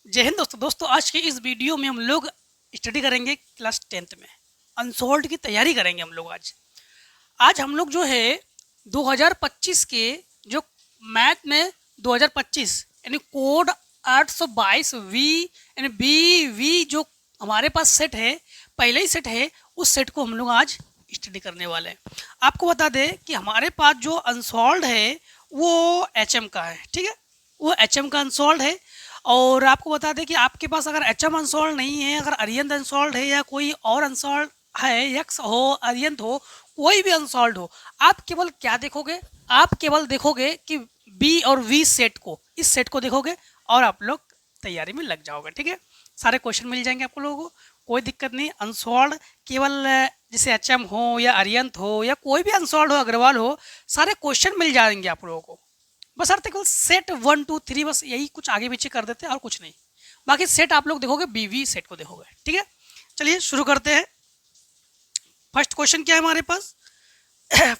जय हिंद दोस्तों आज के इस वीडियो में हम लोग स्टडी करेंगे क्लास 10th में अनसॉल्व्ड की तैयारी करेंगे हम लोग आज। आज हम लोग जो है 2025 के जो मैथ में 2025 यानी कोड 822 वी यानी बी वी जो हमारे पास सेट है, पहले ही सेट है, उस सेट को हम लोग आज स्टडी करने वाले हैं। आपको बता दें कि हमारे पास जो अनसॉल्व्ड है वो HM का है, ठीक है, वो HM का अनसॉल्व्ड है। और आपको बता दें कि आपके पास अगर HM अनसॉल्व नहीं है, अगर अरिहंत अनसॉल्व है या कोई और अनसॉल्व है, यक्स हो, अरिहंत हो, कोई भी अनसॉल्व हो, आप केवल क्या देखोगे, आप केवल देखोगे कि बी और वी सेट को, इस सेट को देखोगे और आप लोग तैयारी में लग जाओगे। ठीक है, सारे क्वेश्चन मिल जाएंगे आपको लोगों को, कोई दिक्कत नहीं। अनसॉल्व केवल जैसे HM हो या अरिहंत हो या कोई भी अनसॉल्व हो, अग्रवाल हो, सारे क्वेश्चन मिल जाएंगे आप लोगों को। बस अर्थ केवल सेट 1 2 3 बस यही कुछ आगे पीछे कर देते हैं और कुछ नहीं। बाकी सेट आप लोग देखोगे, बीवी सेट को देखोगे। ठीक है, चलिए शुरू करते हैं। फर्स्ट क्वेश्चन क्या है हमारे पास?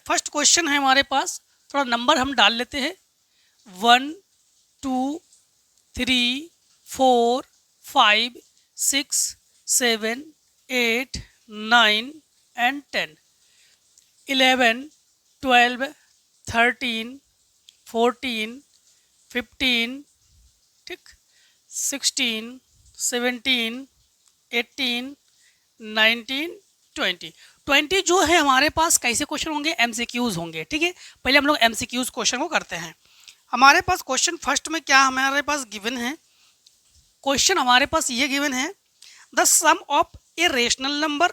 फर्स्ट क्वेश्चन है हमारे पास, थोड़ा नंबर हम डाल लेते हैं। 1 2 3 4 5 6 7 8 9 एंड 10 11 12 13 14 15, ठीक, 16 17 18 19 20 20 जो है हमारे पास कैसे क्वेश्चन होंगे? MCQs होंगे। ठीक है, पहले हम लोग MCQs क्वेश्चन को करते हैं। हमारे पास क्वेश्चन फर्स्ट में क्या हमारे पास गिवन है? क्वेश्चन हमारे पास ये गिवन है, the sum of a rational number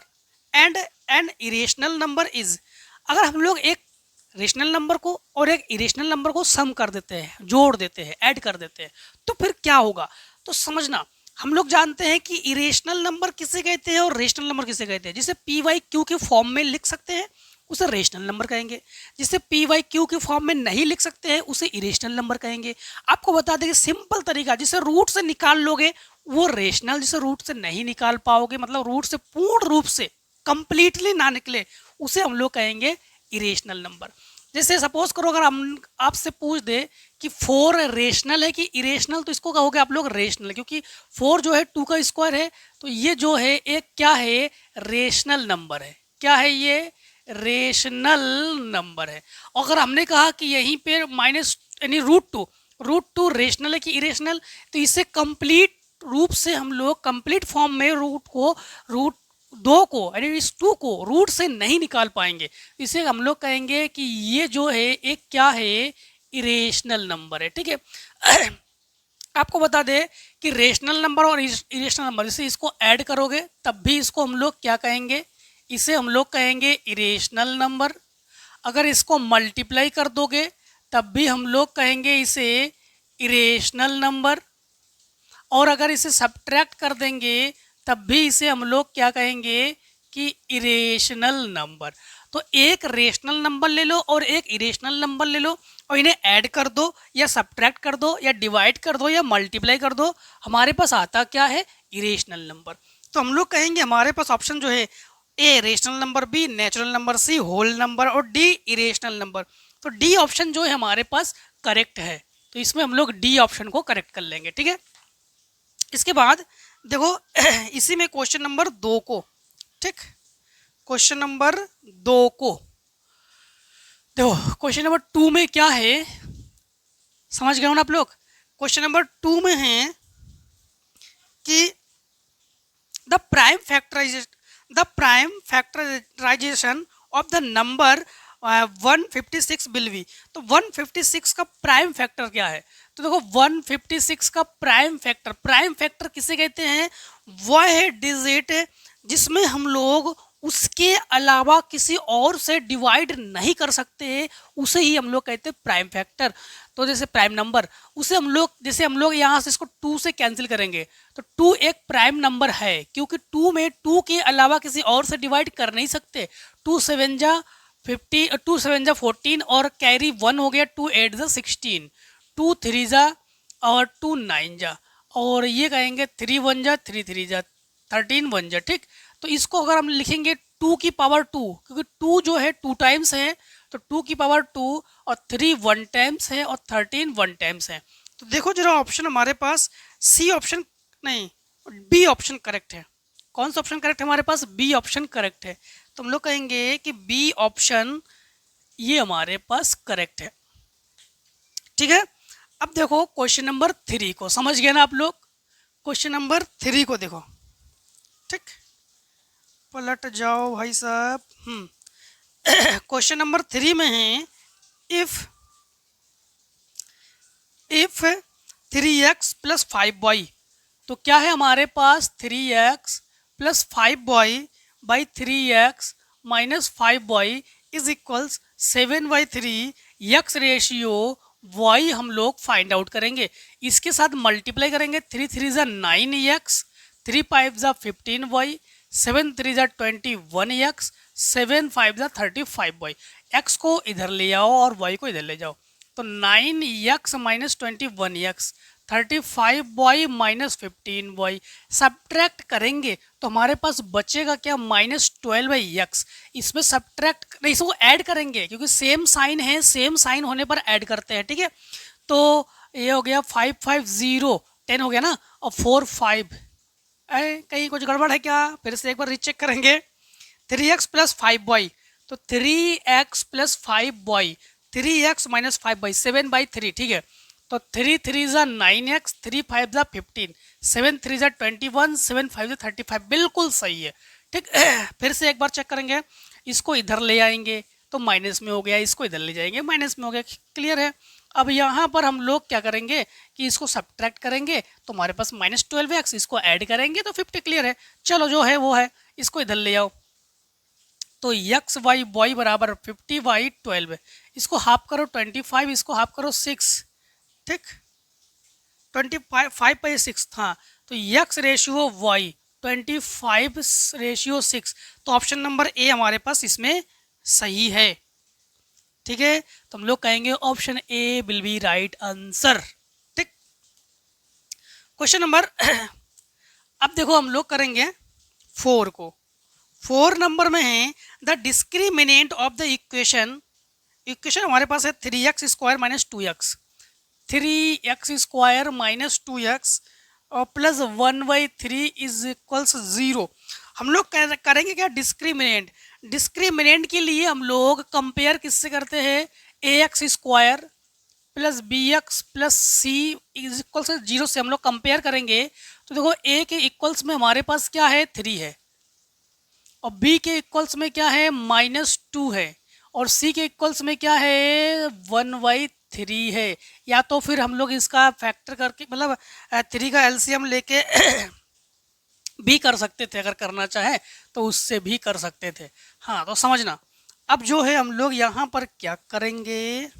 and an irrational number is. अगर हम लोग एक रेशनल नंबर को और एक इरेशनल नंबर को सम कर देते हैं, जोड़ देते हैं, ऐड कर देते हैं, तो फिर क्या होगा? तो समझना, हम लोग जानते हैं कि इरेशनल नंबर किसे कहते हैं और रेशनल नंबर किसे कहते हैं। जिसे PYQ के फॉर्म में लिख सकते हैं उसे रेशनल नंबर कहेंगे, जिसे PYQ के फॉर्म में नहीं लिख सकते हैं उसे इरेशनल नंबर कहेंगे। आपको बता दें कि सिंपल तरीका, जिसे रूट से निकाल लोगे वो रेशनल, जिसे रूट से नहीं निकाल पाओगे, मतलब रूट से पूर्ण रूप से कंप्लीटली ना निकले, उसे हम लोग कहेंगे इरेशनल नंबर। जैसे सपोज करो, अगर हम आपसे पूछ दे कि 4 रेशनल है कि इरेशनल, तो इसको कहोगे आप लोग रेशनल, क्योंकि 4 जो है 2 का स्क्वायर है, तो ये जो है एक क्या है? रेशनल नंबर है। क्या है ये? रेशनल नंबर है। अगर हमने कहा कि यहीं पे माइनस यानी रूट टू रेशनल है कि इरेशनल, तो इसे कंप्लीट रूप से हम लोग कंप्लीट फॉर्म में रूट 2 को यानी इस 2 को रूट से नहीं निकाल पाएंगे। इसे हम लोग कहेंगे कि ये जो है एक क्या है? इरेशनल नंबर है। ठीक है, आपको बता दें कि रेशनल नंबर और इरेशनल नंबर, इसे इसको ऐड करोगे तब भी इसको हम लोग क्या कहेंगे? इसे हम लोग कहेंगे इरेशनल नंबर। अगर इसको मल्टीप्लाई कर दोगे तब भी हम लोग कहेंगे इसे इरेशनल नंबर। और अगर इसे सब्ट्रैक्ट कर देंगे तब भी इसे हम लोग क्या कहेंगे? कि इरेशनल नंबर। तो एक रेशनल नंबर ले लो और एक इरेशनल नंबर ले लो और इन्हें ऐड कर दो या सब्ट्रैक्ट कर दो या डिवाइड कर दो या मल्टीप्लाई कर दो, हमारे पास आता क्या है? Irrational number. तो हम लोग कहेंगे हमारे पास ऑप्शन जो है, A rational number, B natural number, C whole number और डी इरेशनल नंबर। तो डी ऑप्शन जो है हमारे पास करेक्ट है, तो इसमें हम लोग डी ऑप्शन को करेक्ट कर लेंगे। ठीक है, इसके बाद देखो इसी में क्वेश्चन नंबर 2 को, ठीक, क्वेश्चन नंबर 2 को देखो, क्वेश्चन नंबर 2 में क्या है, समझ गए हो ना आप लोग? क्वेश्चन नंबर 2 में है कि the prime factorisation of the number 156 will be. तो 156 का प्राइम फैक्टर क्या है? तो देखो 156 का प्राइम फैक्टर किसे कहते हैं? वह है डिजिट जिसमें हम लोग उसके अलावा किसी और से डिवाइड नहीं कर सकते, उसे ही हम लोग कहते हैं प्राइम फैक्टर। तो जैसे प्राइम नंबर, उसे हम लोग, जैसे हम लोग यहाँ से इसको 2 से कैंसिल करेंगे तो 2 एक प्राइम नंबर है, क्योंकि 2 में 2 के अलावा किसी और से डिवाइड कर नहीं सकते। 2 7 जा 50, 2 7 जा 14 और कैरी 1 हो गया, 2 8 जा 16, 2 3 जा और 2 9 जा, और ये कहेंगे 3 1 जा 3 3 जा 13 1 जा। ठीक, तो इसको अगर हम लिखेंगे 2 की पावर 2, क्योंकि 2 जो है 2 टाइम्स है, तो 2 की पावर 2 और 3 1 टाइम्स है और 13 1 टाइम्स है। तो देखो जरा ऑप्शन हमारे पास सी ऑप्शन नहीं, बी ऑप्शन करेक्ट है। कौन सा ऑप्शन करेक्ट है हमारे पास? बी ऑप्शन करेक्ट है। तो हम लोग कहेंगे कि बी ऑप्शन ये हमारे पास करेक्ट है। ठीक है, अब देखो क्वेश्चन नंबर 3 को, समझ गए ना आप लोग? क्वेश्चन नंबर 3 को देखो। ठीक, पलट जाओ भाई साहब। क्वेश्चन नंबर 3 में है, इफ 3x प्लस 5y, तो क्या है हमारे पास? 3x plus 5y by 3x minus 5y is equals 7/3 x ratio y हम लोग फाइंड आउट करेंगे। इसके साथ मल्टीप्लाई करेंगे। 3 3 ज़ा 9x, 3 5 ज़ा 15y, 7 3 ज़ा 21x, 7 5 ज़ा 35y। x को इधर ले आओ और y को इधर ले जाओ, तो 9x minus 21x, 35y minus 15y subtract करेंगे तो हमारे पास बचेगा क्या? Minus 12x। इसमें सब्ट्रैक्ट नहीं, इसको ऐड करेंगे क्योंकि सेम साइन है, सेम साइन होने पर ऐड करते हैं। ठीक है, तो ये हो गया 5 5 0 10 हो गया ना, और 4 5 कहीं कुछ गड़बड़ है क्या? फिर से एक बार रीचेक करेंगे। 3x प्लस 5y, तो 3x plus 5y, 3x minus 5y 7/3। ठीक है, तो 3 3 ज़ा 9x, 3 5 ज़ा 15, 7 3 ज़ा 21, 7 5 ज़ा 35, बिल्कुल सही है। ठीक, फिर से एक बार चेक करेंगे। इसको इधर ले आएंगे तो माइनस में हो गया, इसको इधर ले जाएंगे माइनस में हो गया। क्लियर है? अब यहाँ पर हम लोग क्या करेंगे कि इसको सब्ट्रैक्ट करेंगे तो हमारे पास माइनस 12x, इसको ऐड करेंगे तो 50। क्लियर है? चलो जो है वो है, इसको इधर ले आओ, तो x y y बराबर 50/12 है। इसको हाफ करो 25, इसको हाफ करो 6। ठीक, 25/6 था, तो x रेशियो y 25/6, तो ऑप्शन नंबर ए हमारे पास इसमें सही है। ठीक है, तो हम लोग कहेंगे option A will be right answer. ठीक, क्वेश्चन नंबर अब देखो हम लोग करेंगे 4 को। 4 नंबर में है the discriminant of the equation हमारे पास है 3x square minus 2x, 3x square minus 2x और प्लस 1/3 इज इक्वल्स 0। हम लोग करेंगे क्या? डिस्क्रिमिनेंट के लिए हम लोग कंपेयर किससे करते हैं? ax square plus bx plus c is equals 0 से हम लोग कंपेयर करेंगे। तो देखो a के इक्वल्स में हमारे पास क्या है? 3 है, और b के इक्वल्स में क्या है? -2 है, और c के इक्वल्स में क्या है? 1/3 है। या तो फिर हम लोग इसका फैक्टर करके, मतलब 3 का एलसीएम लेके भी कर सकते थे, अगर करना चाहे तो उससे भी कर सकते थे। हाँ, तो समझना। अब जो है हम लोग यहाँ पर क्या करेंगे,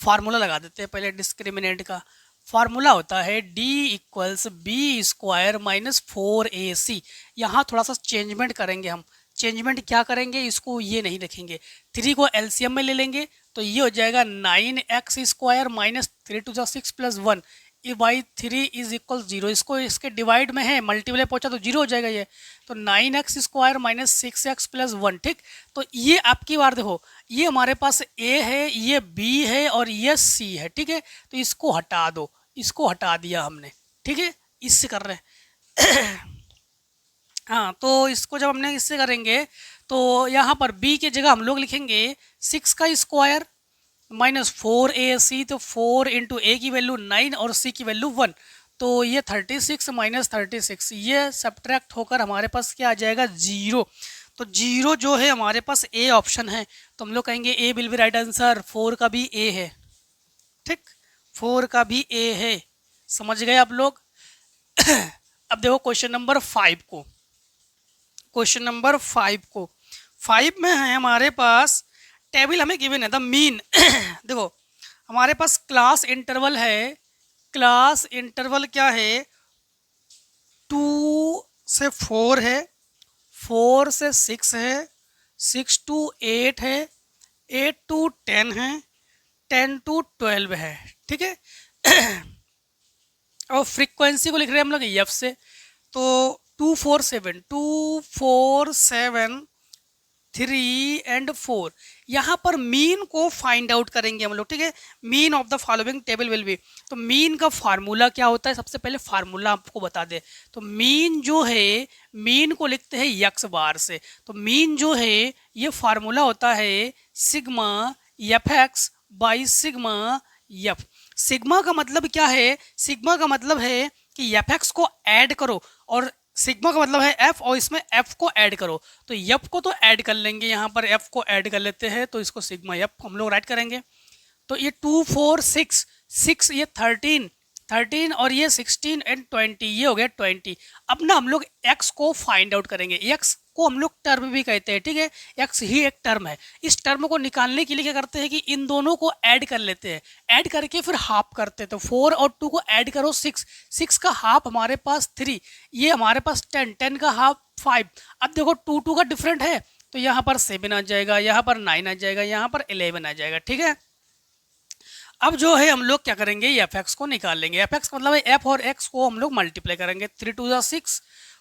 फार्मूला लगा देते हैं पहले। डिस्क्रिमिनेंट का फार्मूला होता है d equals b square minus 4ac। यहाँ थोड़ा सा चेंजमेंट करेंगे हम। चेंजमेंट क्या करेंगे? इसको ये नहीं लिखेंगे, 3 को एलसीएम में ले लेंगे, तो ये हो जाएगा 9x square minus 3 to the 6 plus 1 by 3 is equal 0। इसको इसके डिवाइड में है, मल्टीप्लाई पहुंचा तो 0 हो जाएगा ये, तो 9x square minus 6x plus 1। ठीक, तो ये आपकी बार देखो, ये हमारे पास a है, ये b है और ये c है। ठीक है, तो इसको हटा दो, इसको हटा दिया हमने। ठीक है, इससे कर रहे हैं। हाँ, तो इसको जब हमने इससे करेंगे तो यहाँ पर b के जगह हम लोग लिखेंगे 6 का स्क्वायर माइनस 4ac, तो 4 इंटू ए की वैल्यू 9 और c की वैल्यू 1, तो ये 36 माइनस 36, ये सब्ट्रैक्ट होकर हमारे पास क्या आ जाएगा? 0। तो 0 जो है हमारे पास ए ऑप्शन है, तो हम लोग कहेंगे ए विल बी राइट आंसर। 4 का भी ए है। ठीक, 4 का भी ए है। समझ गए आप लोग? अब देखो क्वेश्चन नंबर 5 को। क्वेश्चन नंबर 5 को, 5 में है हमारे पास टेबल हमें गिवन है द मीन। देखो हमारे पास क्लास इंटरवल है। क्लास इंटरवल क्या है? 2 से 4 है, 4 से 6 है, 6 टू 8 है, 8 टू 10 है, 10 टू 12 है। ठीक है, और फ्रीक्वेंसी को लिख रहे हैं हम लोग एफ से, तो 247 3 एंड 4। यहाँ पर मीन को फाइंड आउट करेंगे हम लोग, ठीक है। Mean of the following table will be, तो मीन का फार्मूला क्या होता है, सबसे पहले फार्मूला आपको बता दे। तो मीन जो है, मीन को लिखते हैं यक्स बार से। तो मीन जो है ये फार्मूला होता है sigma F x by sigma F. Sigma का मतलब क्या है, सिग्मा का मतलब है कि एफ एक्स को ऐड करो, और सिग्मा का मतलब है एफ, और इसमें एफ को ऐड करो। तो एफ को तो ऐड कर लेंगे, यहाँ पर एफ को ऐड कर लेते हैं, तो इसको सिग्मा एफ हम लोग राइट करेंगे। तो ये 2 4 6 6, ये 13 और ये 16 एंड 20, ये हो गया 20। अब ना हम लोग x को फाइंड आउट करेंगे। x को हम लोग टर्म भी कहते हैं, ठीक है। x ही एक टर्म है। इस टर्म को निकालने के लिए क्या करते हैं कि इन दोनों को ऐड कर लेते हैं, ऐड करके फिर हाफ करते हैं। तो 4 और 2 को ऐड करो 6, 6 का हाफ हमारे पास 3, ये हमारे पास 10, 10 का हाफ 5। अब देखो 2 2 का डिफरेंट है, तो यहाँ पर 7 आ जाएगा, यहाँ पर 9 आ जाएगा, यहाँ पर 11 आ जाएगा, ठीक है। अब जो है हम लोग क्या करेंगे, एफ एक्स को निकाल लेंगे। एफ एक्स मतलब है एफ और एक्स को हम लोग मल्टीप्लाई करेंगे। 3 2 जा 6,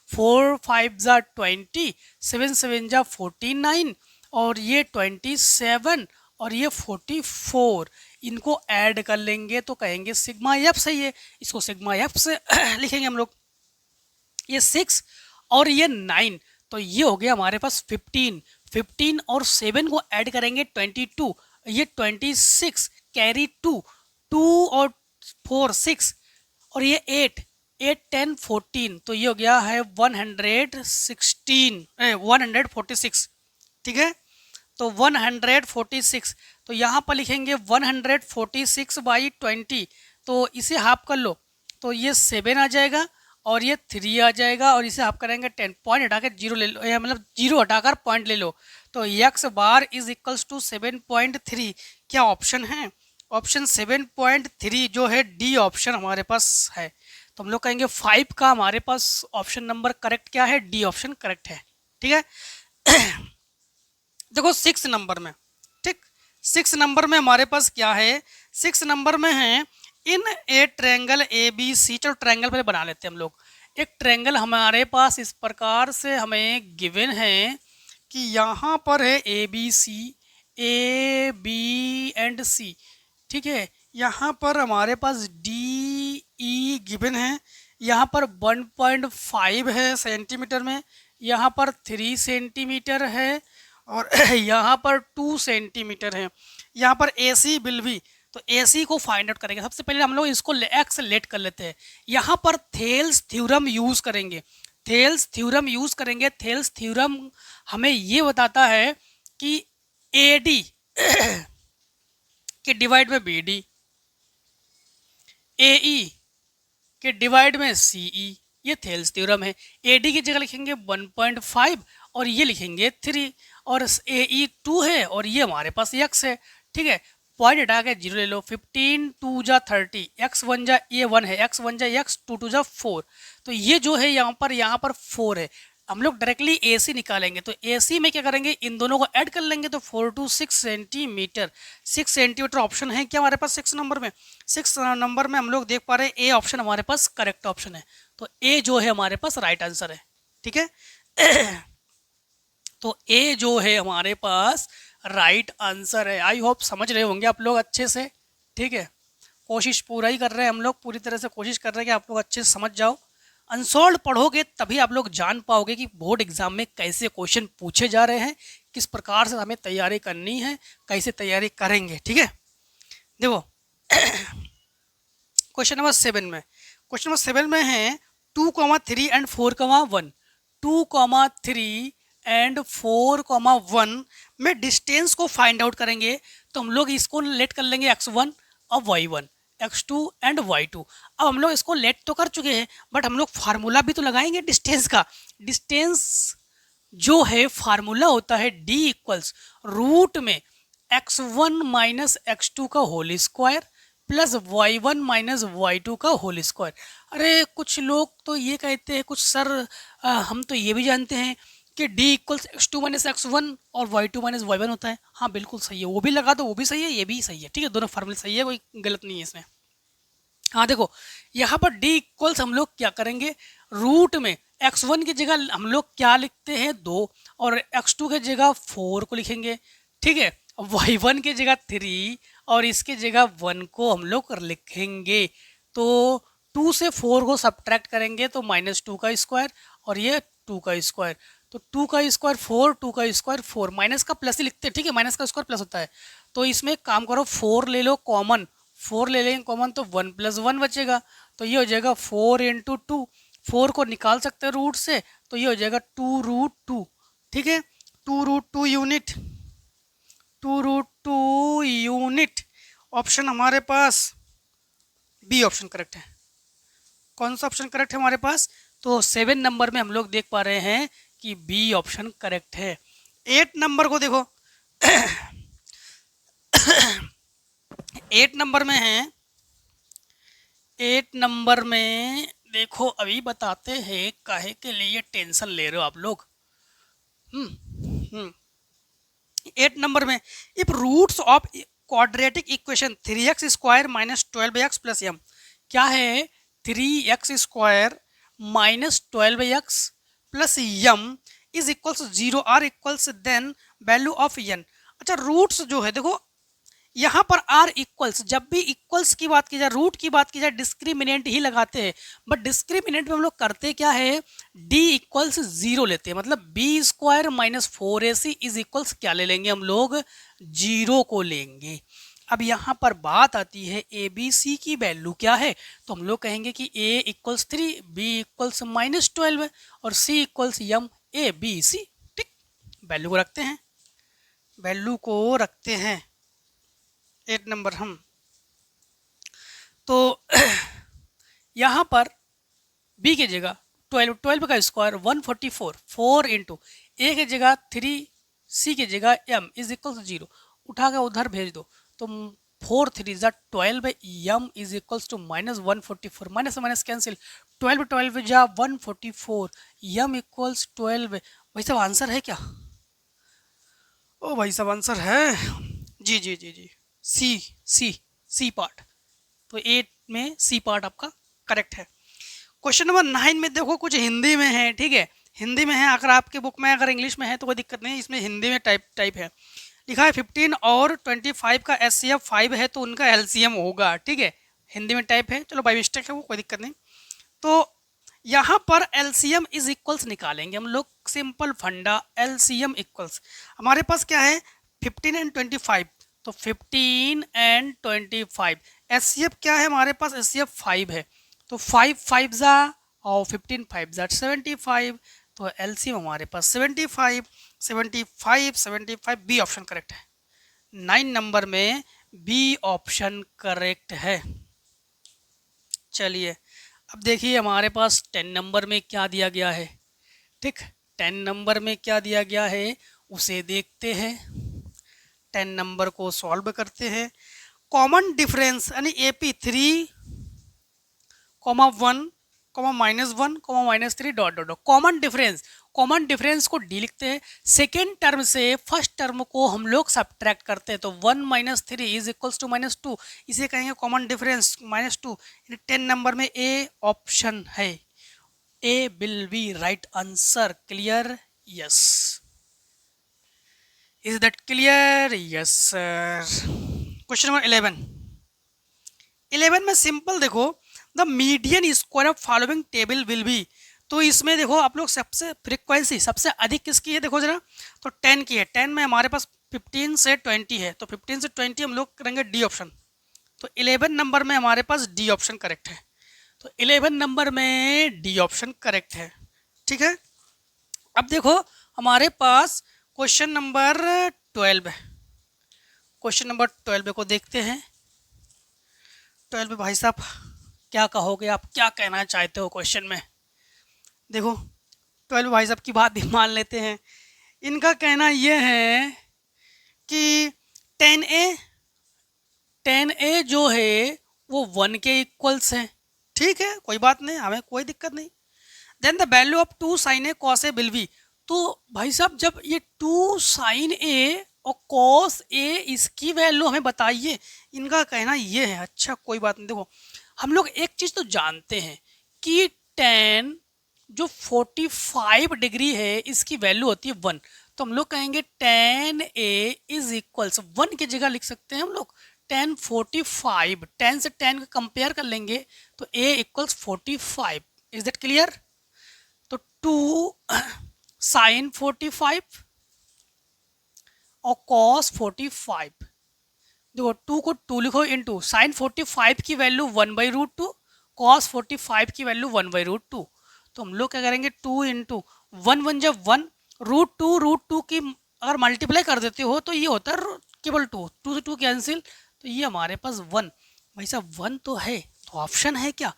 4 5 जा 20, 7 7 जा 49, और ये 27 और ये 44, इनको ऐड कर लेंगे तो कहेंगे सिग्मा एफ सही है। इसको सिग्मा एफ से लिखेंगे हम लोग। ये 6 और ये 9, तो ये हो गया हमारे पास 15। 15 और 7 को ऐड करेंगे 22, ये 26 कैरी 2, 2 और 4 6, और ये 8 8 10 14, तो ये हो गया है 146, ठीक है। तो 146, तो यहाँ पर लिखेंगे 146 बाई 20, तो इसे हाफ कर लो, तो ये 7 आ जाएगा और ये 3 आ जाएगा, और इसे हाफ करेंगे 10, पॉइंट हटा के 0 ले लो, मतलब 0 हटाकर पॉइंट ले लो। तो x bar is equals to 7.3, क्या ऑप्शन है, ऑप्शन 7.3 जो है डी ऑप्शन हमारे पास है। तो हम लोग कहेंगे 5 का हमारे पास ऑप्शन नंबर करेक्ट क्या है, डी ऑप्शन करेक्ट है, ठीक है। देखो 6 नंबर में, ठीक, 6 नंबर में हमारे पास क्या है, 6 नंबर में है इन ए ट्रायंगल ए बी सी। चलो ट्रायंगल पहले बना लेते हैं हम लोग। एक ट्रायंगल हमारे पास इस प्रकार से हमें गिवन है कि यहाँ पर है A B C, A B and C, ठीक है। यहाँ पर हमारे पास डी ई गिवन है, यहाँ पर 1.5 है सेंटीमीटर में, यहाँ पर 3 सेंटीमीटर है, और यहाँ पर 2 सेंटीमीटर है। यहाँ पर ए सी बिल भी, तो ए सी को फाइंड आउट करेंगे। सबसे पहले हम लोग इसको एक्स लेट कर लेते हैं। यहाँ पर थेल्स थ्योरम यूज करेंगे, थेल्स थ्योरम यूज करेंगे। थेल्स थ्योरम हमें ये बताता है कि ए डी के डिवाइड में बी डी, ए ई के डिवाइड में सी ई, ये थेल्स थ्योरम है। ए डी की जगह लिखेंगे 1.5 और ये लिखेंगे 3, और ए ई 2 है और ये हमारे पास x है, ठीक है। पॉइंट हटा के 0 ले लो, 15 2 जा 30, x 1 जा ये 1 है, x 1 जा x, 2 2 जा 4, तो ये जो है यहाँ पर 4 है। हम लोग डायरेक्टली ए सी निकालेंगे, तो ए सी में क्या करेंगे, इन दोनों को ऐड कर लेंगे, तो 4 to 6 सेंटीमीटर, 6 सेंटीमीटर ऑप्शन है क्या हमारे पास 6 नंबर में। 6 नंबर में हम लोग देख पा रहे हैं ए ऑप्शन हमारे पास करेक्ट ऑप्शन है, तो ए जो है हमारे पास राइट आंसर है, ठीक है। तो ए जो है हमारे पास राइट आंसर है। आई होप समझ रहे होंगे आप लोग अच्छे से, ठीक है। कोशिश पूरा ही कर रहे हैं हम लोग, पूरी तरह से कोशिश कर रहे हैं कि आप लोग अच्छे से समझ जाओ। अनसॉल्व पढ़ोगे तभी आप लोग जान पाओगे कि बोर्ड एग्जाम में कैसे क्वेश्चन पूछे जा रहे हैं, किस प्रकार से हमें तैयारी करनी है, कैसे तैयारी करेंगे, ठीक है। देखो क्वेश्चन नंबर 7 में, क्वेश्चन नंबर 7 में है 2,3 एंड 4,1, 2,3 एंड 4,1 में डिस्टेंस को फाइंड आउट करेंगे। तो हम लोग इसको लेट कर लेंगे x1 और y1, x2 एंड y2। अब हम लोग इसको लेट तो कर चुके हैं, बट हम लोग फार्मूला भी तो लगाएंगे डिस्टेंस का। डिस्टेंस जो है फार्मूला होता है d इक्वल्स रूट में x1 माइनस x2 का whole square plus y1 minus y2 का होल स्क्वायर। अरे कुछ लोग तो ये कहते हैं, कुछ सर हम तो ये भी जानते हैं कि d equals x2 minus x1 और y2 माइनस y1 होता है। हाँ बिल्कुल सही है, वो भी लगा दो, वो भी सही है, ये भी सही है, ठीक है। दोनों फार्मूले सही है, कोई गलत नहीं है इसमें। हाँ देखो, यहाँ पर d इक्वल्स हम लोग क्या करेंगे, रूट में x1 की जगह हम लोग क्या लिखते हैं 2 और x2 की जगह 4 को लिखेंगे, ठीक है। y1 की जगह 3 और इसके जगह 1 को हम लोग लिखेंगे। तो 2 से 4 को सब्ट्रैक्ट करेंगे तो -2 का स्क्वायर और ये 2 का स्क्वायर, तो 2 का स्क्वायर 4, 2 का स्क्वायर 4, माइनस का प्लस ही लिखते हैं, ठीक है, माइनस का स्क्वायर प्लस होता है। तो इसमें एक काम करो, 4 ले लो कॉमन, 4 ले लेंगे कॉमन तो 1 + 1 बचेगा, तो ये हो जाएगा 4 × 2, 4 को निकाल सकते हैं रूट से, तो ये हो जाएगा 2√2, ठीक है, 2√2 यूनिट, 2√2 यूनिट। ऑप्शन हमारे पास बी ऑप्शन करेक्ट है। कौन सा ऑप्शन करेक्ट है हमारे पास, तो 7 नंबर में हम लोग देख पा रहे हैं कि बी ऑप्शन करेक्ट है। 8 नंबर को देखो 8 नंबर में है, 8 नंबर में देखो, अभी बताते हैं, काहे के लिए टेंशन ले रहे हो आप लोग। 8 नंबर में, if roots of quadratic equation 3x square minus 12x plus m, क्या है 3x square minus 12x plus m is equals 0 are equals then value of n। अच्छा, रूट्स जो है देखो, यहाँ पर आर इक्वल्स, जब भी इक्वल्स की बात की जाए, रूट की बात की जाए, डिस्क्रिमिनेंट ही लगाते हैं, बट डिस्क्रिमिनेंट में हम लोग करते क्या है, डी इक्वल्स 0 लेते हैं, मतलब b square minus 4ac is equals क्या ले लेंगे हम लोग, 0 को लेंगे। अब यहाँ पर बात आती है ए बी सी की वैल्यू क्या है, तो हम लोग कहेंगे कि ए इक्वल्स 3, बी इक्वल्स -12 और सी इक्वल्स यम ए बी सी, ठीक, वैल्यू को रखते हैं, वैल्यू को रखते हैं 8 नंबर हम। तो यहाँ पर b की जगह 12 का स्क्वायर 144, 4 × a की जगह 3, c की जगह m इज इक्वल 0, उठा के उधर भेज दो, तो 4 3 जा 12, m is equals to -144, minus minus cancel, 12 जा 144, m इक्वल्स 12। भाई साहब आंसर है क्या, ओ भाई साहब आंसर है, जी जी जी जी, सी पार्ट, तो 8 में सी पार्ट आपका करेक्ट है। क्वेश्चन नंबर 9 में देखो, कुछ हिंदी में है, ठीक है, हिंदी में है, अगर आपके बुक में, अगर इंग्लिश में है तो कोई दिक्कत नहीं, इसमें हिंदी में टाइप है, लिखा है 15 और 25 का SCF 5 है तो उनका LCM होगा, ठीक है, हिंदी में टाइप है, चलो बाई मिस्टेक है वो, कोई दिक्कत नहीं। तो यहाँ पर LCM इज इक्वल्स निकालेंगे हम लोग, सिंपल फंडा, LCM इक्वल्स हमारे पास क्या है 15 और 25, तो 15 और 25, SCF क्या है हमारे पास, SCF 5 है, तो 5 5 जा और 15 5 जा 75, तो LCM हमारे पास 75, 75 75, बी ऑप्शन करेक्ट है। 9 नंबर में बी ऑप्शन करेक्ट है। चलिए अब देखिए हमारे पास 10 नंबर में क्या दिया गया है, ठीक, 10 नंबर में क्या दिया गया है उसे देखते हैं, 10 नंबर को सॉल्व करते हैं। कॉमन डिफरेंस यानी AP 3, -1, -1, -3 dot dot, common difference को डी लिखते हैं, सेकेंड टर्म से फर्स्ट टर्म को हम लोग सब्ट्रैक्ट करते हैं, तो 1 - 3 इज इक्वल्स टू -2, इसे कहेंगे कॉमन डिफरेंस -2। 10 नंबर में ए ऑप्शन है, A will be right answer, clear, yes, is that clear, yes sir. Question number 11 में सिंपल देखो, the median square of following table will be, तो इसमें देखो आप लोग सबसे फ्रीक्वेंसी सबसे अधिक किसकी है, देखो जरा, तो 10 की है, 10 में हमारे पास 15 से 20 है, तो 15 से 20 हम लोग करेंगे डी ऑप्शन, तो 11 नंबर में हमारे पास डी ऑप्शन करेक्ट है, तो 11 नंबर में डी ऑप्शन करेक्ट है, ठीक है। अब देखो हमारे पास क्वेश्चन नंबर 12 है, क्वेश्चन नंबर 12 को देखते हैं। 12 भाई साहब क्या कहोगे आप, क्या कहना चाहते हो क्वेश्चन में, देखो 12 भाई साहब की बात भी मान लेते हैं। इनका कहना ये है कि 10a जो है वो 1 के इक्वल्स है, ठीक है, कोई बात नहीं, हमें कोई दिक्कत नहीं। Then the value of 2 sin a cos a will be, तो भाई साहब जब ये 2 sin a और cos a इसकी वैल्यू हमें बताइए, इनका कहना ये है। अच्छा कोई बात नहीं, देखो हम लोग एक चीज़ तो जानते हैं कि tan जो 45 डिग्री है इसकी वैल्यू होती है 1। तो हम लोग कहेंगे tan A इज इक्वल्स 1 की जगह लिख सकते हैं हम लोग tan 45। tan से tan का कंपेयर कर लेंगे तो A equals 45। Is that clear? तो 2 sin 45 और cos 45। देखो 2 को 2 लिखो इंटू साइन 45 की वैल्यू 1/√2, कॉस 45 की वैल्यू 1/√2। तो हम लोग क्या करेंगे 2 इंटू 1 जब 1 √2 की अगर मल्टीप्लाई कर देते हो तो ये होता है केवल 2, 2 से 2 कैंसिल, तो ये हमारे पास 1। भाई साहब 1 तो है, तो ऑप्शन है क्या?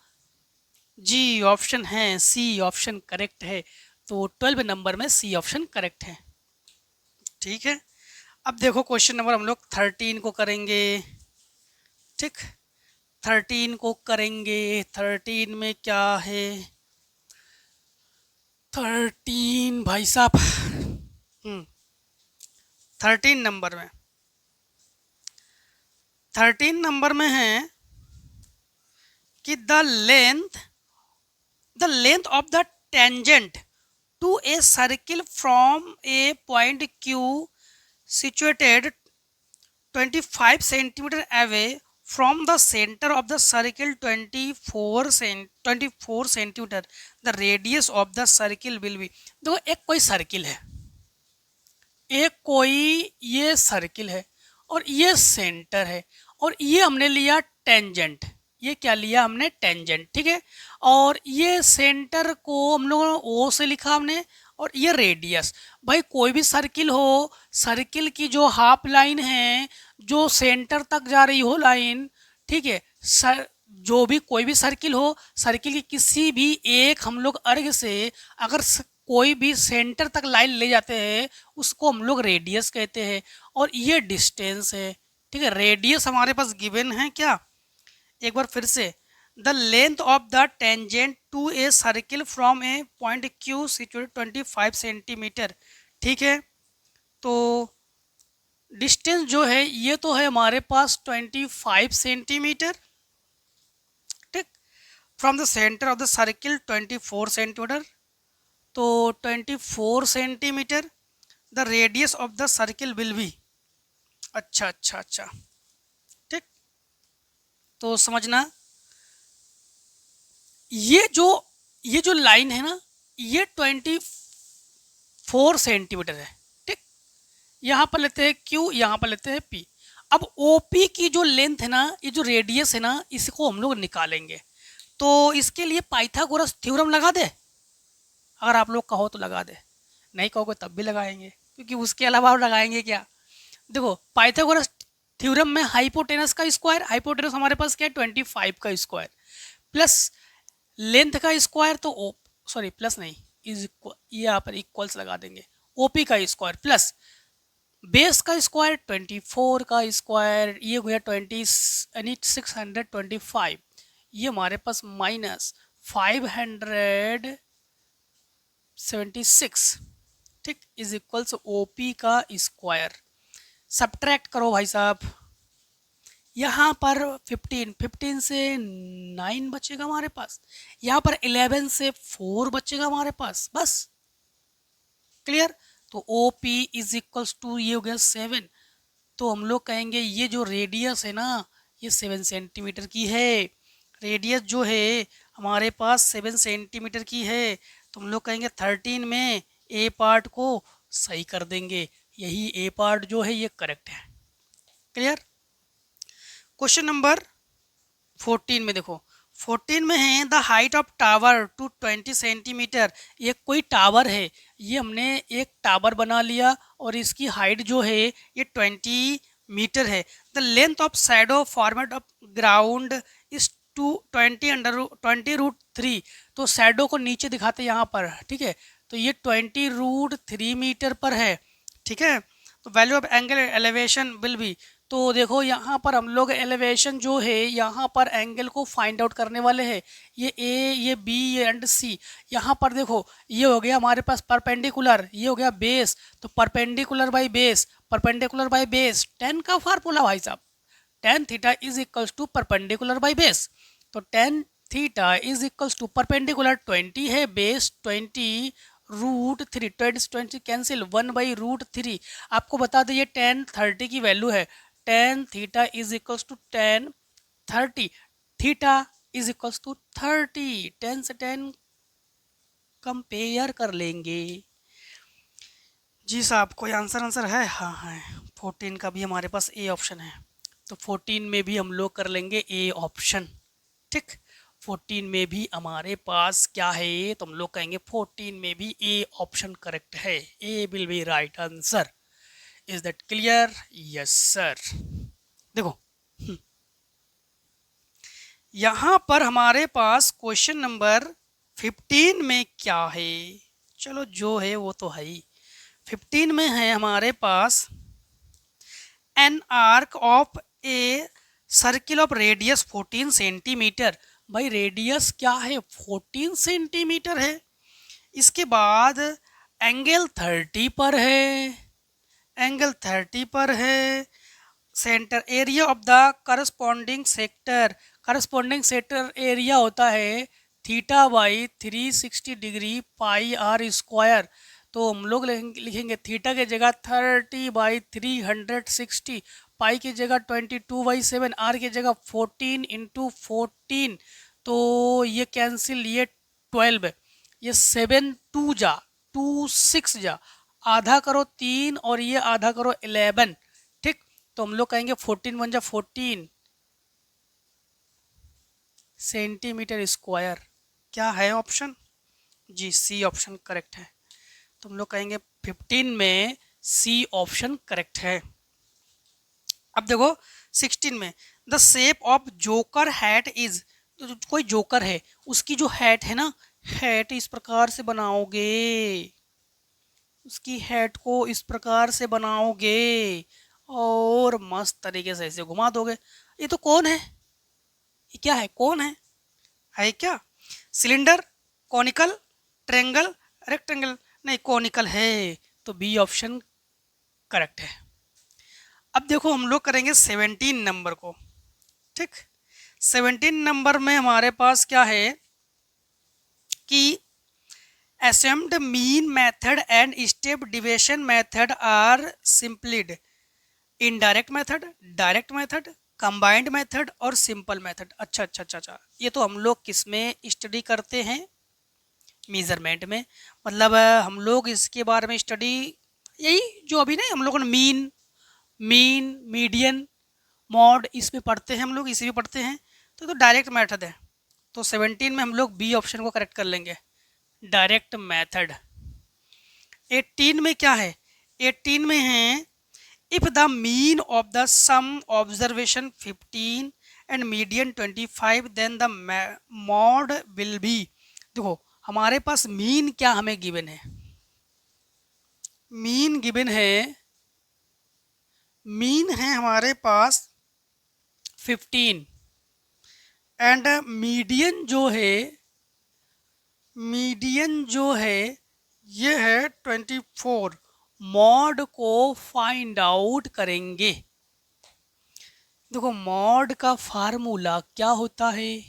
जी ऑप्शन है, सी ऑप्शन करेक्ट है। तो 12 नंबर में सी ऑप्शन करेक्ट है। ठीक है, अब देखो क्वेश्चन नंबर हम लोग 13 को करेंगे। ठीक, 13 को करेंगे। 13 में क्या है? 13 भाई साहब 13 नंबर में, 13 नंबर में है कि the length of the tangent to a circle from a point Q situated 25 centimeter away from the center of the circle 24 centimeter, the radius of the circle will be। देखो एक कोई circle है, एक कोई ये सर्किल है और ये सेंटर है और ये हमने लिया टेंजेंट। ये क्या लिया हमने? टेंजेंट। ठीक है, और ये सेंटर को हम लोगों ने ओ से लिखा हमने और ये रेडियस। भाई कोई भी सर्किल हो, सर्किल की जो हाफ लाइन है जो सेंटर तक जा रही हो लाइन, ठीक है, जो भी कोई भी सर्किल हो, सर्किल की किसी भी एक हम लोग अर्घ से अगर कोई भी सेंटर तक लाइन ले जाते हैं उसको हम लोग रेडियस कहते हैं और ये डिस्टेंस है। ठीक है, रेडियस हमारे पास गिवन है क्या? एक बार फिर से, the length of the tangent to a circle from a point Q situated 25 centimetre. ठीक है, तो डिस्टेंस जो है ये तो है हमारे पास 25 सेंटीमीटर। ठीक, from the centre of the circle 24 centimetre, तो 24 centimetre. The radius of the circle will be, अच्छा अच्छा अच्छा, ठीक, तो समझना ये जो लाइन है ना ये 24 सेंटीमीटर है। ठीक, यहाँ पर लेते हैं Q, यहाँ पर लेते हैं P। अब OP की जो लेंथ है ना, ये जो रेडियस है ना, इसको हम लोग निकालेंगे। तो इसके लिए पाइथागोरस थ्योरम लगा दे, अगर आप लोग कहो तो लगा दे, नहीं कहोगे तब भी लगाएंगे, क्योंकि उसके अलावा और लगाएंगे क्या? देखो पाइथागोरस थ्योरम में हाइपोटेनस का स्क्वायर, हाइपोटेनस हमारे पास क्या है 25 का स्क्वायर, प्लस लेंथ का स्क्वायर, तो सॉरी प्लस नहीं, इज यहाँ पर इक्वल्स लगा देंगे, ओपी का स्क्वायर प्लस बेस का स्क्वायर 24 का स्क्वायर, ये हो गया 625, ये हमारे पास माइनस 576। ठीक, इज इक्वल्स ओपी का स्क्वायर। सब्ट्रैक्ट करो भाई साहब, यहाँ पर 15 से 9 बचेगा हमारे पास, यहाँ पर 11 से 4 बचेगा हमारे पास, बस क्लियर। तो O P is equals to ये हो गया 7। तो हम लोग कहेंगे ये जो रेडियस है ना ये 7 सेंटीमीटर की है, रेडियस जो है हमारे पास 7 सेंटीमीटर की है। तो हम लोग कहेंगे 13 में ए पार्ट को सही कर देंगे, यही ए पार्ट जो है ये करेक्ट है। क्लियर। क्वेश्चन नंबर 14 में देखो, 14 में है the height of tower to 20 centimetre. ये कोई टावर है, ये हमने एक टावर बना लिया और इसकी हाइट जो है ये 20 मीटर है। The length of shadow format of ground is 20√3। तो शैडो को नीचे दिखाते हैं यहाँ पर, ठीक है, तो ये 20√3 मीटर पर है। ठीक है, तो value of angle elevation will be, तो देखो यहाँ पर हम लोग एलिवेशन जो है यहाँ पर एंगल को फाइंड आउट करने वाले हैं, ये ए, ये बी, ये एंड सी। यहाँ पर देखो ये हो गया हमारे पास परपेंडिकुलर, ये हो गया बेस, तो perpendicular by base, perpendicular by base, tan का फार्मूला भाई साहब, tan theta is equals to perpendicular by base. तो tan theta is equals to perpendicular 20 है, बेस 20 रूट 3, 20 कैंसिल 1/√3। आपको बता दें ये टेन 30 की वैल्यू है। Tan theta is equals to tan 30, theta is equals to 30, 10 से 10 कंपेयर कर लेंगे। जी साहब, कोई आंसर है? हाँ है, 14 का भी हमारे पास ए ऑप्शन है, तो 14 में भी हम लोग कर लेंगे ए ऑप्शन। ठीक, 14 में भी हमारे पास क्या है, तो हम लोग कहेंगे 14 में भी ए ऑप्शन करेक्ट है। A will be right answer. Is that clear? Yes sir. देखो यहाँ पर हमारे पास क्वेश्चन नंबर 15 में क्या है, चलो जो है वो तो है ही। 15 में है हमारे पास an arc of a circle of radius 14 centimetre. भाई रेडियस क्या है, 14 सेंटीमीटर है। इसके बाद एंगल 30 पर है, एंगल 30 पर है। Centre area of the corresponding sector, corresponding sector area होता है theta by 360 degree pi r square. तो हम लोग लिखेंगे थीटा के जगह 30/360, पाई की जगह 22/7, आर की जगह 14 × 14। तो ये कैंसिल, ये 12, ये 7 2 जा 2 6 जा, आधा करो 3 और ये आधा करो 11। ठीक, तो हम लोग कहेंगे 14 1 जा 14 सेंटीमीटर स्क्वायर। क्या है ऑप्शन? जी सी ऑप्शन करेक्ट है। तो हम लोग कहेंगे 15 में सी ऑप्शन करेक्ट है। अब देखो 16 में the shape of joker hat is, तो कोई जोकर है उसकी जो हैट है ना, हैट इस प्रकार से बनाओगे, उसकी हैट को इस प्रकार से बनाओगे और मस्त तरीके से ऐसे घुमा दोगे। ये तो कौन है, ये क्या है, कौन है क्या? Cylinder, conical, triangle, rectangle? नहीं, कॉनिकल है, तो बी ऑप्शन करेक्ट है। अब देखो हम लोग करेंगे 17 नंबर को। ठीक, 17 नंबर में हमारे पास क्या है कि assumed mean method and step division method are simplified, indirect method, direct method, combined method और सिंपल मेथड। अच्छा, ये तो हम लोग किस में स्टडी करते हैं? मेजरमेंट में। मतलब हम लोग इसके बारे में स्टडी, यही जो अभी नहीं हम लोगों ने मीन मीडियन मॉड इसमें पढ़ते हैं, हम लोग इसी में पढ़ते हैं। तो डायरेक्ट मेथड है, तो 17 में हम लोग बी ऑप्शन को करेक्ट कर लेंगे, डायरेक्ट मेथड। 18 में क्या है? 18 में है if the mean of the sum observation 15 and median 25 then the mode will be. देखो हमारे पास मीन क्या हमें गिवन है, मीन गिवन है, मीन है हमारे पास 15 एंड मीडियन जो है, मीडियन जो है ये है 24। मॉड को फाइंड आउट करेंगे। देखो मॉड का फार्मूला क्या होता है,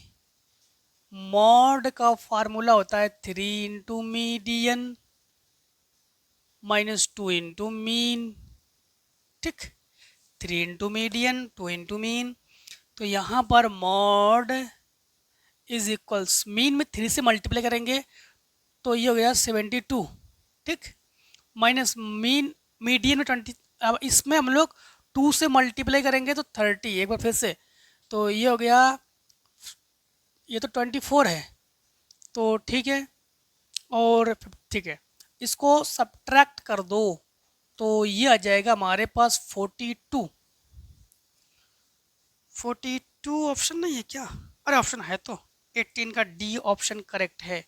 मॉड का फार्मूला होता है 3 × मीडियन -2 × मीन। ठीक, 3 × मीडियन 2 × मीन। तो यहाँ पर मॉड इज इक्वल्स, मीन में 3 से मल्टीप्लाई करेंगे तो ये हो गया 72। ठीक, माइनस मीन, मीडियन में 20, अब इसमें हम लोग 2 से मल्टीप्लाई करेंगे तो 30, एक बार फिर से, तो ये हो गया, ये तो 24 है, तो ठीक है, और ठीक है, इसको सब्ट्रैक्ट कर दो तो ये आ जाएगा हमारे पास 42। 42 ऑप्शन नहीं है क्या? अरे ऑप्शन है तो 18 का डी ऑप्शन करेक्ट है,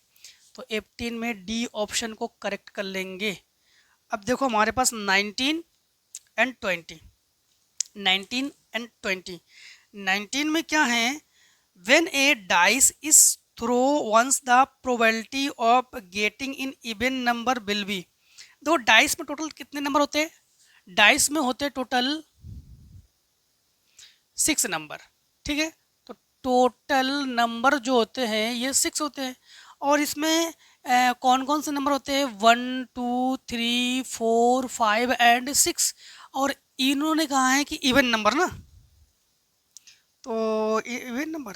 तो 18 में डी ऑप्शन को करेक्ट कर लेंगे। अब देखो हमारे पास 19 एंड 20, 19 एंड 20। 19 में क्या है, when a dice is throw once the probability of getting in even number will be. देखो डाइस में टोटल कितने नंबर होते हैं? डाइस में होते टोटल 6 नंबर। ठीक है, तो टोटल नंबर जो होते हैं ये 6 होते हैं, और इसमें कौन कौन से नंबर होते हैं, 1 2 3 4 5 एंड 6, और इन्होंने कहा है कि इवन नंबर ना, तो इवन नंबर,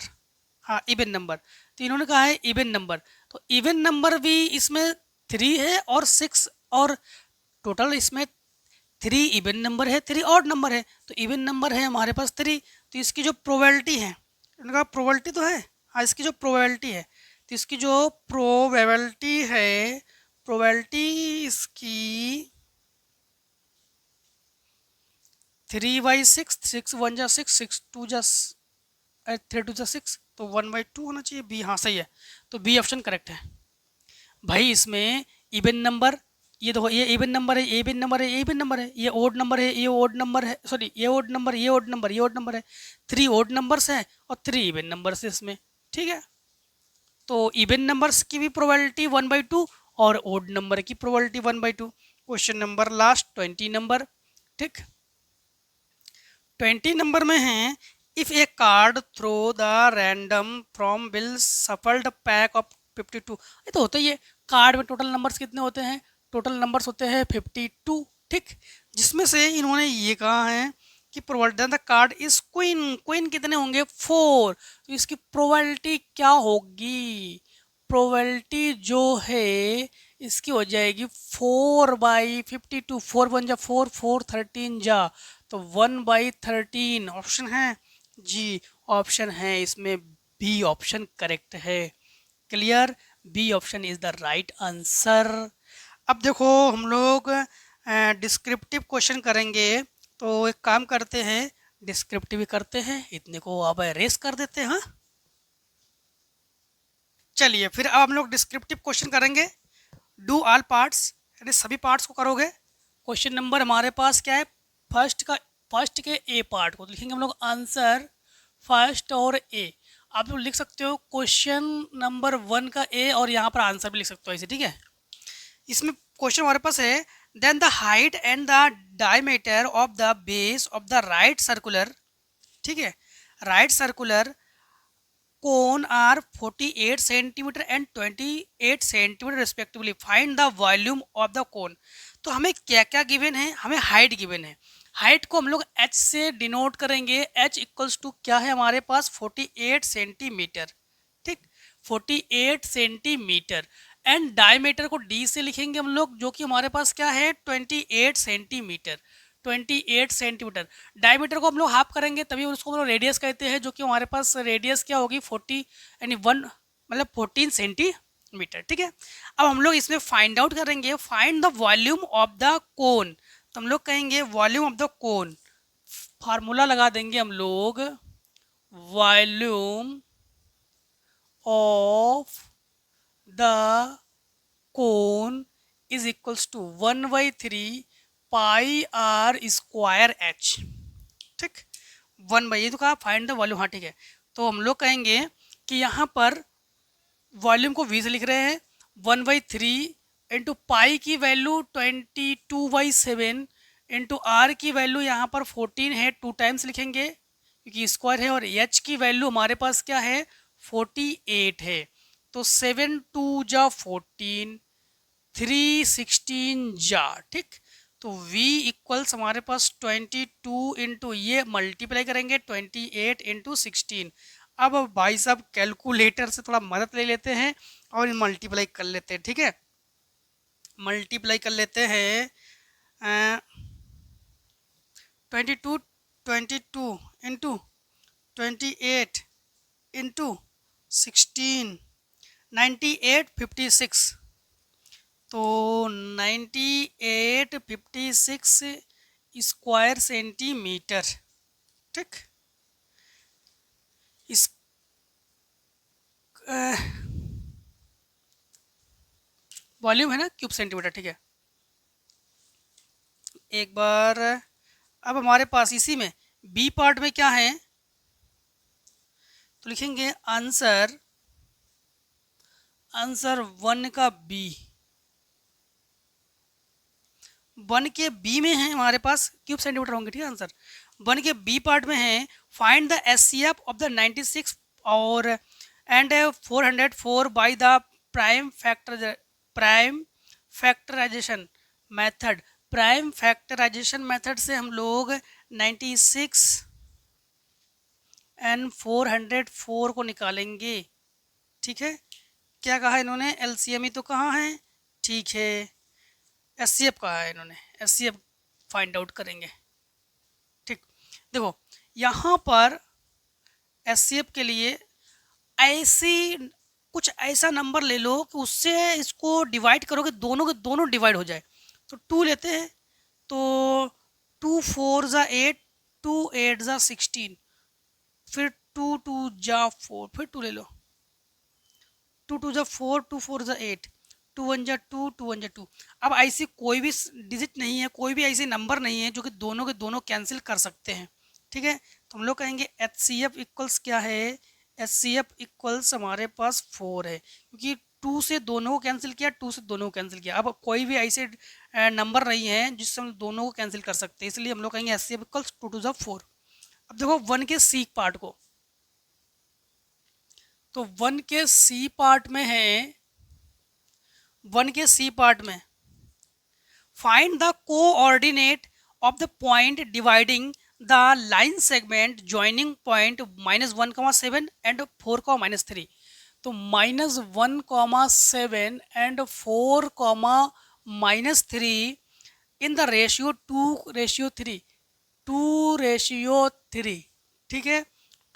हाँ इवन नंबर, तो इन्होंने कहा है इवन नंबर, तो इवन नंबर भी इसमें 3 है और 6, और टोटल इसमें 3 इवन नंबर है, 3 ऑड नंबर है, तो इवन नंबर है हमारे पास 3, तो इसकी जो प्रोबेबिलिटी है, इनका प्रोबेबिलिटी तो है, हाँ इसकी जो प्रोबेबिलिटी है, तो इसकी जो प्रोबेबिलिटी है, प्रोबेबिलिटी इसकी 3/6, 6 1 जा 6, 3 2 जा 6, तो 1/2 होना चाहिए, बी, हाँ सही है, तो बी ऑप्शन करेक्ट है। भाई इसमें इवन नंबर, ये देखो ये इवन नंबर है, ये इवन नंबर है, ये इवन नंबर है, ये ओड नंबर है, ये ओड नंबर है, सॉरी ये ओड नंबर, ये ओड नंबर, ये ओड नंबर है, 3 ओड नंबर्स हैं और 3 इवन नंबर्स है इसमें, ठीक है। तो इवन नंबर्स की भी प्रोबेबिलिटी 1/2 और ओड नंबर की probability 1/2। Question number last 20 number, ठीक। 20 नंबर में है, if a card throw the random from well shuffled pack of 52, ये तो होता ही है, कार्ड में टोटल नंबर्स कितने होते हैं, टोटल नंबर्स होते हैं 52, ठीक। जिसमें से इन्होंने ये कहा है कि probability the card is queen, queen कितने होंगे 4, तो इसकी प्रोबेबिलिटी क्या होगी, प्रोबेबिलिटी जो है इसकी हो जाएगी 4/52, 4 1 जा 4, 4 13 जा, तो 1/13 ऑप्शन है जी, ऑप्शन है इसमें बी ऑप्शन करेक्ट है। Clear, B option is the right answer. अब देखो हम लोग डिस्क्रिप्टिव क्वेश्चन करेंगे, तो एक काम करते हैं डिस्क्रिप्टिव ही करते हैं, इतने को अब रेस कर देते हैं। हाँ चलिए फिर अब हम लोग डिस्क्रिप्टिव क्वेश्चन करेंगे, डू ऑल पार्ट्स, यानी सभी पार्ट्स को करोगे। क्वेश्चन नंबर हमारे पास क्या है, फर्स्ट के ए पार्ट को लिखेंगे हम लोग आंसर फर्स्ट और ए, आप लोग लिख सकते हो क्वेश्चन नंबर 1 का ए, और यहाँ पर आंसर भी लिख सकते हो ऐसे, ठीक है। इसमें क्वेश्चन हमारे पास है, then the height and the diameter of the base of the right circular, ठीक है, right circular cone are 48 centimetre and 28 centimetre respectively, find the volume of the cone. तो हमें क्या क्या गिवन है, हमें हाइट गिवन है, हाइट को हम लोग h से डिनोट करेंगे, h इक्वल्स टू क्या है हमारे पास 48 सेंटीमीटर, ठीक 48 सेंटीमीटर, एंड डायमीटर को d से लिखेंगे हम लोग, जो कि हमारे पास क्या है 28 सेंटीमीटर, 28 सेंटीमीटर। डायमीटर को हम लोग हाफ करेंगे तभी उसको हम लोग रेडियस कहते हैं, जो कि हमारे पास रेडियस क्या होगी 40 यानी 1 मतलब 14 सेंटीमीटर, ठीक है। अब हम लोग इसमें फाइंड आउट करेंगे, find the volume of the cone, तो हम लोग कहेंगे volume of the cone, formula लगा देंगे हम लोग, volume of the cone is equals to 1/3 pi r square h, ठीक 1 ये तो कहा फाइंड द वॉल्यूम, हाँ ठीक है। तो हम लोग कहेंगे कि यहाँ पर वॉल्यूम को वी से लिख रहे हैं, 1/3 इंटू पाई की वैल्यू 22/7 इंटू आर की वैल्यू यहाँ पर 14 है, 2 टाइम्स लिखेंगे क्योंकि स्क्वायर है, और एच की वैल्यू हमारे पास क्या है 48 है, तो 7 2 जा 14, 3 16 जा, ठीक। तो v इक्वल्स हमारे पास 22 इंटू ये मल्टीप्लाई करेंगे 28 इंटू 16। अब भाई साहब कैलकुलेटर से थोड़ा मदद ले लेते हैं और मल्टीप्लाई कर लेते हैं, ठीक है। मल्टीप्लाई कर लेते हैं 22 इंटू 28 इंटू 16, 98 56, तो 98 56 स्क्वायर सेंटीमीटर, ठीक। इस वॉल्यूम है ना क्यूब सेंटीमीटर, ठीक है। एक बार अब हमारे पास इसी में बी पार्ट में क्या है, तो लिखेंगे आंसर 1 का बी, 1 के बी में है हमारे पास क्यूब सेंटीमीटर होंगे, ठीक है। आंसर 1 के बी पार्ट में है, find the HCF of the 96 और and 404 by the prime factorisation method. Prime factorisation method से हम लोग 96 एंड 404 को निकालेंगे। ठीक है, क्या कहा इन्होंने, एलसीएम ही तो कहाँ है, ठीक है, एचसीएफ कहा है इन्होंने, एचसीएफ फाइंड आउट करेंगे। ठीक, देखो यहाँ पर एचसीएफ के लिए ऐसी कुछ ऐसा नंबर ले लो कि उससे इसको डिवाइड करो कि दोनों के दोनों डिवाइड हो जाए। तो 2 लेते हैं, तो 2 4 ज़ा 8, 2 8 ज़ा 16, फिर 2 2 जा 4, फिर 2 ले लो, 2 2 जा 4, 2 4 ज़ा 8, 2 1 जा 2, 2 1 जा 2। अब ऐसी कोई भी डिजिट नहीं है, कोई भी ऐसी नंबर नहीं है जो कि दोनों के दोनों कैंसिल कर सकते हैं। ठीक है, तो हम लोग कहेंगे एच सी एफ इक्वल्स क्या है, एच सी एफ इक्वल्स हमारे पास 4 है, क्योंकि 2 से दोनों को कैंसिल किया, 2 से दोनों को कैंसिल किया। अब कोई भी ऐसे नंबर नहीं है जिससे हम दोनों को कैंसिल कर सकते हैं, इसलिए हम लोग कहेंगे एच सी एफ इक्वल्स 2 2 4। अब देखो 1 के सी पार्ट को, तो 1 के सी पार्ट में है, 1 के सी पार्ट में find the coordinate of the point dividing the line segment joining point -1, 7 and 4, -3। तो -1, 7 and 4, -3 इन द रेशियो 2:3, 2:3। ठीक है,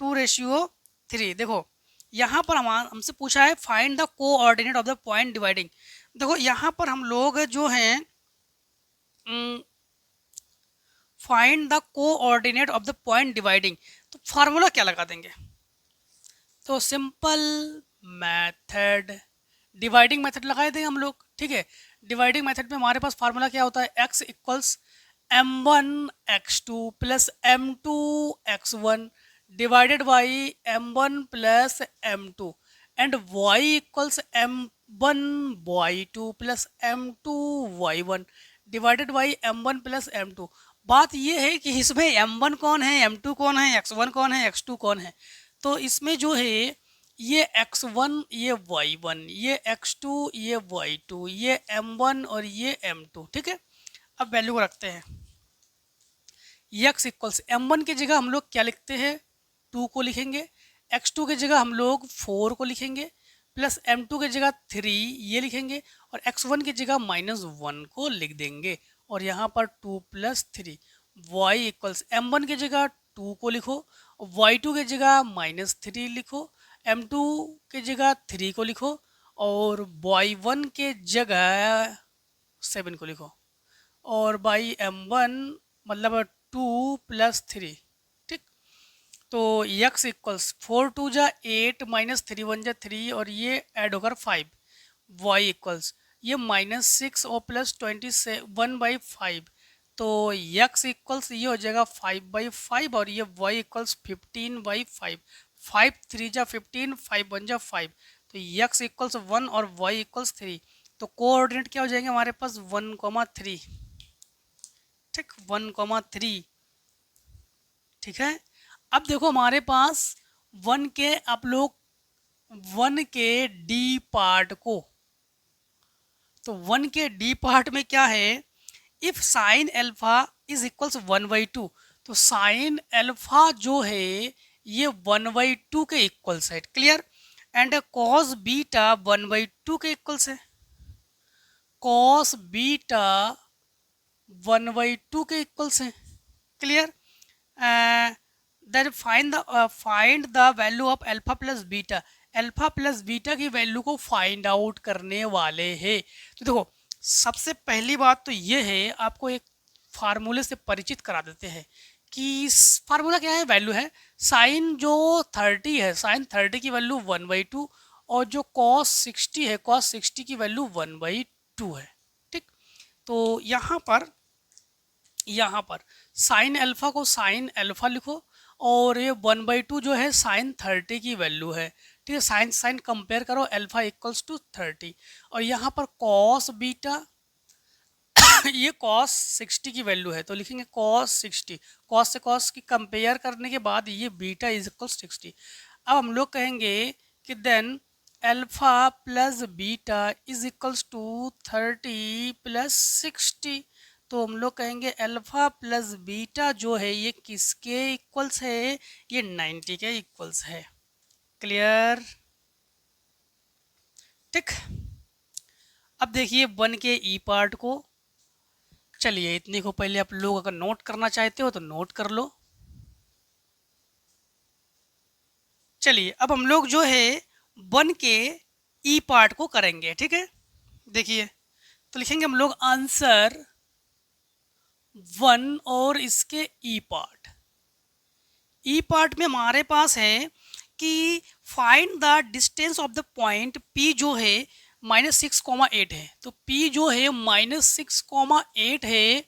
2:3। देखो यहाँ पर हमसे पूछा है find the coordinate of the point dividing. देखो यहाँ पर हम लोग जो हैं find the coordinate of the point dividing, तो फार्मूला क्या लगा देंगे, तो सिंपल मेथड, डिवाइडिंग मेथड लगाए देंगे हम लोग। ठीक है, डिवाइडिंग मेथड में हमारे पास फार्मूला क्या होता है, x equals m1 x2 plus m2 x1 divided by m1 plus m2 and y equals m1 y2 plus m2 y1 divided by m1 plus m2। बात ये है कि इसमें m1 कौन है, m2 कौन है, x1 कौन है, x2 कौन है। तो इसमें जो है ये x1, ये y1, ये x2, ये y2, ये m1 और ये m2। ठीक है, अब वैल्यू को रखते हैं, x इक्वल्स m1 की जगह हम लोग क्या लिखते हैं, 2 को लिखेंगे, x2 की जगह हम लोग 4 को लिखेंगे, प्लस m2 की जगह 3 ये लिखेंगे, और x1 की जगह -1 को लिख देंगे, और यहाँ पर 2 + 3। y इक्वल्स m1 की जगह 2 को लिखो, y2 की जगह -3 लिखो, m2 की जगह 3 को लिखो, और y1 के जगह 7 को लिखो, और बाई m1 मतलब 2 + 3। ठीक, तो x इक्वल्स 4 2 जा 8 -3 1 जा 3 और ये ऐड होकर 5। y इक्वल्स ये -6 और प्लस 21/5, तो x इक्वल्स ये हो जाएगा 5/5 और ये y इक्वल्स 15/5। 5 3 जा 15, 5 1 जा 5, तो x इक्वल्स 1 और y इक्वल्स 3। तो कोऑर्डिनेट क्या हो जाएंगे हमारे पास 1,3। ठीक, 1,3। ठीक है, अब देखो हमारे पास 1 के, आप लोग 1 के डी पार्ट को, तो 1 के डी पार्ट में क्या है, if sine alpha is equals 1/2, तो साइन एल्फा जो है ये 1/2 के इक्वल्स है। क्लियर, एंड कॉस बीटा 1/2 के इक्वल्स है, कॉस बीटा 1/2 के इक्वल्स हैं। Clear, then find the value of alpha plus beta, alpha plus beta की वैल्यू को फाइंड आउट करने वाले हैं। तो देखो सबसे पहली बात तो ये है, आपको एक फार्मूले से परिचित करा देते हैं कि फार्मूला क्या है, वैल्यू है साइन जो 30 है, साइन 30 की वैल्यू 1/2, और जो कॉस 60 है, कॉस 60 की वैल्यू 1/2 है। ठीक, तो यहाँ पर साइन अल्फा को साइन अल्फा लिखो, और ये 1/2 जो है साइन 30 की वैल्यू है। ठीक है, साइन साइन कंपेयर करो, अल्फा इक्वल्स टू 30, और यहाँ पर कॉस बीटा ये कॉस 60 की वैल्यू है, तो लिखेंगे कॉस 60, कॉस से कॉस की कंपेयर करने के बाद ये बीटा इज इक्वल 60। अब हम लोग कहेंगे कि then alpha plus beta is equals to 30 plus 60। तो हम लोग कहेंगे अल्फा प्लस बीटा जो है ये किसके इक्वल्स है, ये 90 के इक्वल्स है। क्लियर? ठीक। अब देखिए 1 के ई पार्ट को, चलिए इतने को पहले आप लोग अगर नोट करना चाहते हो तो नोट कर लो। चलिए अब हम लोग जो है 1 के ई पार्ट को करेंगे, ठीक है। देखिए तो लिखेंगे हम लोग आंसर 1 और इसके ई पार्ट। ई पार्ट में हमारे पास है कि find the distance of the point P जो है -6,8 है। तो P जो है -6,8 है,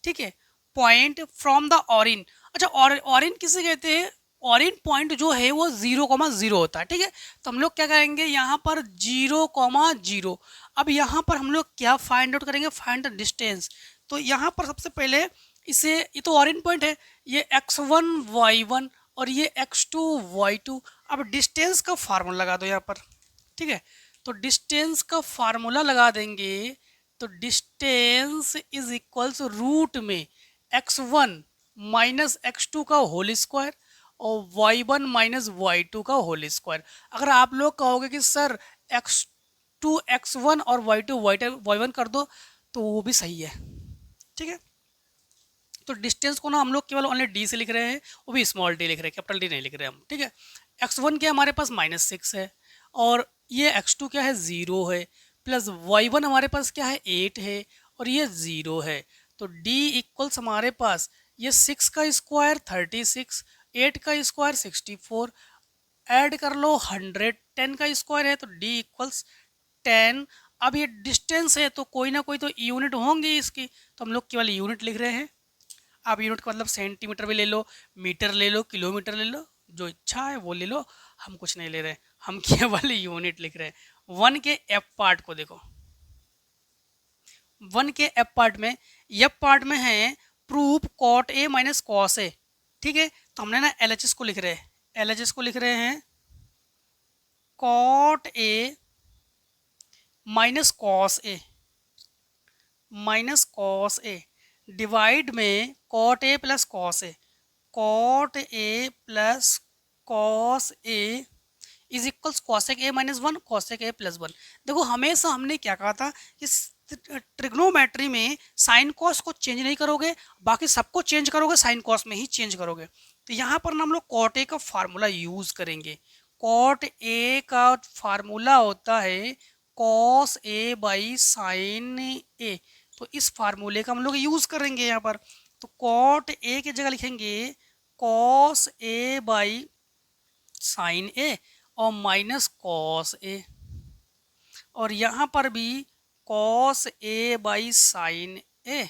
ठीक है, पॉइंट फ्रॉम द ऑरिन। अच्छा, ऑरिन किसे कहते हैं? ऑरिन पॉइंट जो है वो 0,0 होता है, ठीक है। तो हम लोग क्या करेंगे यहाँ पर 0,0। अब यहाँ पर हम लोग क्या फाइंड आउट करेंगे? Find the distance. तो यहाँ पर सबसे पहले इसे, ये तो ऑरिन पॉइंट है, ये x1 y1 और ये x2 y2। अब डिस्टेंस का फार्मूला लगा दो यहाँ पर, ठीक है। तो डिस्टेंस का फार्मूला लगा देंगे तो डिस्टेंस इज इक्वल्स रूट में x1 माइनस x2 का होल स्क्वायर और y1 माइनस y2 का होल स्क्वायर। अगर आप लोग कहोगे कि सर x2 x1 और y2 y1 कर दो तो वो भी सही है, ठीक है। तो डिस्टेंस को ना हम लोग केवल ओनली डी से लिख रहे हैं, वो भी स्मॉल डी लिख रहे हैं, कैपिटल डी नहीं लिख रहे हम, ठीक है। x1 क्या हमारे पास -6 है और ये x2 क्या है 0 है, प्लस y1 हमारे पास क्या है 8 है और ये 0 है। तो d इक्वल्स हमारे पास ये 6 का स्क्वायर 36, 8 का स्क्वायर 64, ऐड कर लो 100, 10 का स्क्वायर है तो d इक्वल्स 10। अब ये डिस्टेंस है तो कोई ना कोई तो यूनिट होंगे इसकी, तो हम लोग केवल यूनिट लिख रहे हैं। आप यूनिट का मतलब सेंटीमीटर भी ले लो, मीटर ले लो, किलोमीटर ले लो, जो इच्छा है वो ले लो, हम कुछ नहीं ले रहे, हम केवल यूनिट लिख रहे हैं। 1 के एफ पार्ट को देखो, 1 के एफ पार्ट में, एफ पार्ट में है proof cot A minus cos A, ठीक है। तो हमने ना एलएचएस को लिख रहे हैं, एलएचएस को लिख रहे हैं cot A minus cos A, minus cos A divide में cot A plus cos A, cot A plus cos A is equals cosec A minus 1 cosec A plus 1। देखो हमेशा हमने क्या कहा था, इस ट्रिग्नोमेट्री में साइन कॉस को चेंज नहीं करोगे, बाकी सबको चेंज करोगे, साइन कॉस में ही चेंज करोगे। तो यहाँ पर हम लोग कॉट ए का फार्मूला यूज करेंगे। कॉट ए का फार्मूला होता है कॉस ए बाई साइन ए, तो इस फार्मूले का हम लोग यूज करेंगे यहाँ पर। तो कॉट ए की जगह लिखेंगे cos A by sine A और माइनस कॉस ए, और यहाँ पर भी cos A by sine A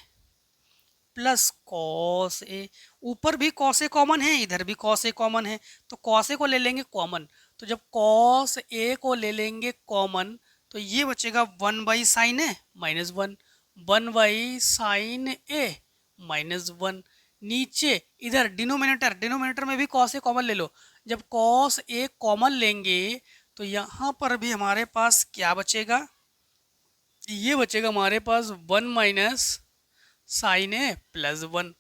plus cos A. ऊपर भी कॉस ए कॉमन है, इधर भी कॉस ए कॉमन है, तो कॉस ए को ले लेंगे कॉमन। तो जब कॉस ए को ले लेंगे कॉमन तो ये बचेगा 1 by sine A minus 1, 1 by sine A minus 1। नीचे इधर डिनोमिनेटर, डिनोमिनेटर में भी कॉस ए कॉमन ले लो। जब कॉस ए कॉमन लेंगे तो यहाँ पर भी हमारे पास क्या बचेगा, ये बचेगा हमारे पास 1 minus sign A plus 1।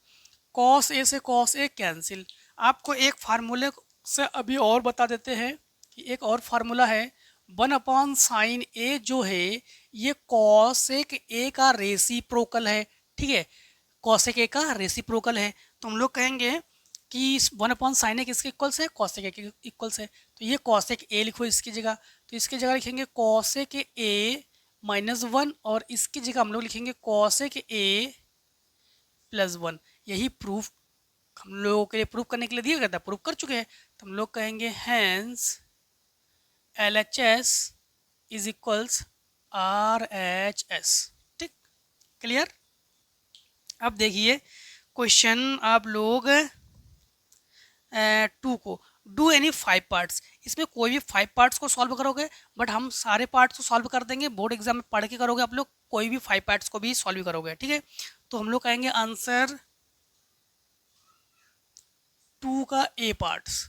Cos A से कॉस ए कैंसिल। आपको एक फार्मूले से अभी और बता देते हैं कि एक और फार्मूला है 1 अपॉन साइन ए जो है ये कॉसेक ए का रेसिप्रोकल है, ठीक है। कॉसेक ए का रेसिप्रोकल है, तो हम लोग कहेंगे कि 1 अपॉन साइन ए किसके इक्वल्स है, कॉसेक ए के इक्वल्स है। तो ये कॉसेक ए लिखो इसकी जगह, तो इसकी जगह लिखेंगे कॉसेक ए माइनस 1 और इसकी जगह हम लोग लिखेंगे कॉसेक ए प्लस 1। यही प्रूफ हम लोगों के लिए प्रूफ करने के लिए दिया गया था, प्रूफ कर चुके हैं। तो हम लोग कहेंगे hence LHS is equals RHS, ठीक, क्लियर। अब देखिए क्वेश्चन आप लोग 2 को, डू एनी 5 पार्ट्स, इसमें कोई भी 5 पार्ट्स को सॉल्व करोगे, बट हम सारे पार्ट्स को सॉल्व कर देंगे। बोर्ड एग्जाम में पढ़ के करोगे आप लोग, कोई भी 5 पार्ट्स को भी सॉल्व करोगे, ठीक है। तो हम लोग कहेंगे आंसर 2 का ए पार्ट्स,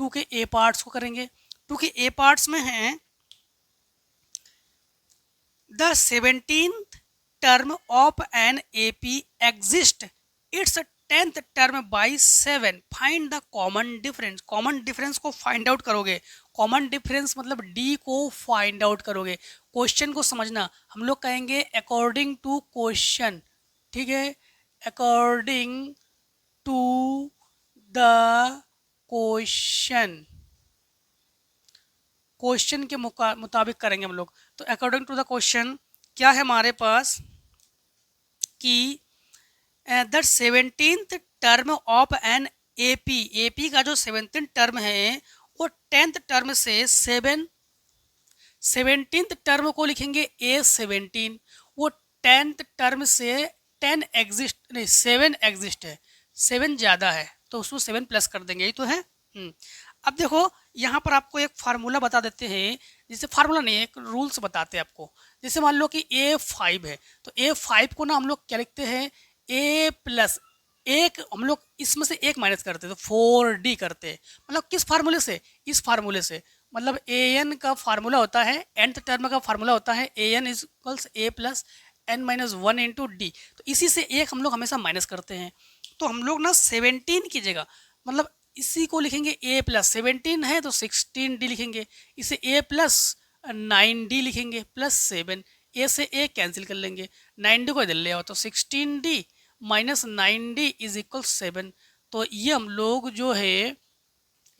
टू के ए पार्ट्स को करेंगे। टू के ए पार्ट्स में हैं the 17th term of an AP exists its 10th term by 7 find the common difference. Common difference को फाइंड आउट करोगे, कॉमन डिफरेंस मतलब डी को फाइंड आउट करोगे। क्वेश्चन को समझना, हम लोग कहेंगे अकॉर्डिंग टू क्वेश्चन, ठीक है, according to the question, question के मुताबिक करेंगे हम लोग। तो अकॉर्डिंग टू द क्वेश्चन क्या है हमारे पास कि the 17th term of an AP, AP का जो 17th टर्म है वो 10th टर्म से 17th टर्म को लिखेंगे A17, वो 10th टर्म से 10 एग्जिस्ट नहीं 7 एग्जिस्ट है, 7 ज़्यादा है तो उसको 7 प्लस कर देंगे, यही तो है। अब देखो यहाँ पर आपको एक फार्मूला बता देते हैं, जैसे फार्मूला नहीं एक रूल्स बताते हैं आपको। जैसे मान लो कि A5 है तो A5 को ना हम लोग क्या लिखते हैं A प्लस एक, हम लोग इसमें से एक माइनस करते हैं तो 4D करते हैं। मतलब किस फार्मूले से, इस फार्मूले से, मतलब AN का फार्मूला होता है, nth टर्म का फार्मूला होता है AN equals A plus n minus 1 into D. तो इसी से एक हम लोग हमेशा माइनस करते हैं। तो हम लोग ना 17 की जगह मतलब इसी को लिखेंगे A प्लस 17 है तो 16D लिखेंगे, इसे A प्लस 9D लिखेंगे प्लस 7, A से A कैंसिल कर लेंगे, 9D को इधर ले आओ तो 16D minus 9D is equal 7। तो ये हम लोग जो है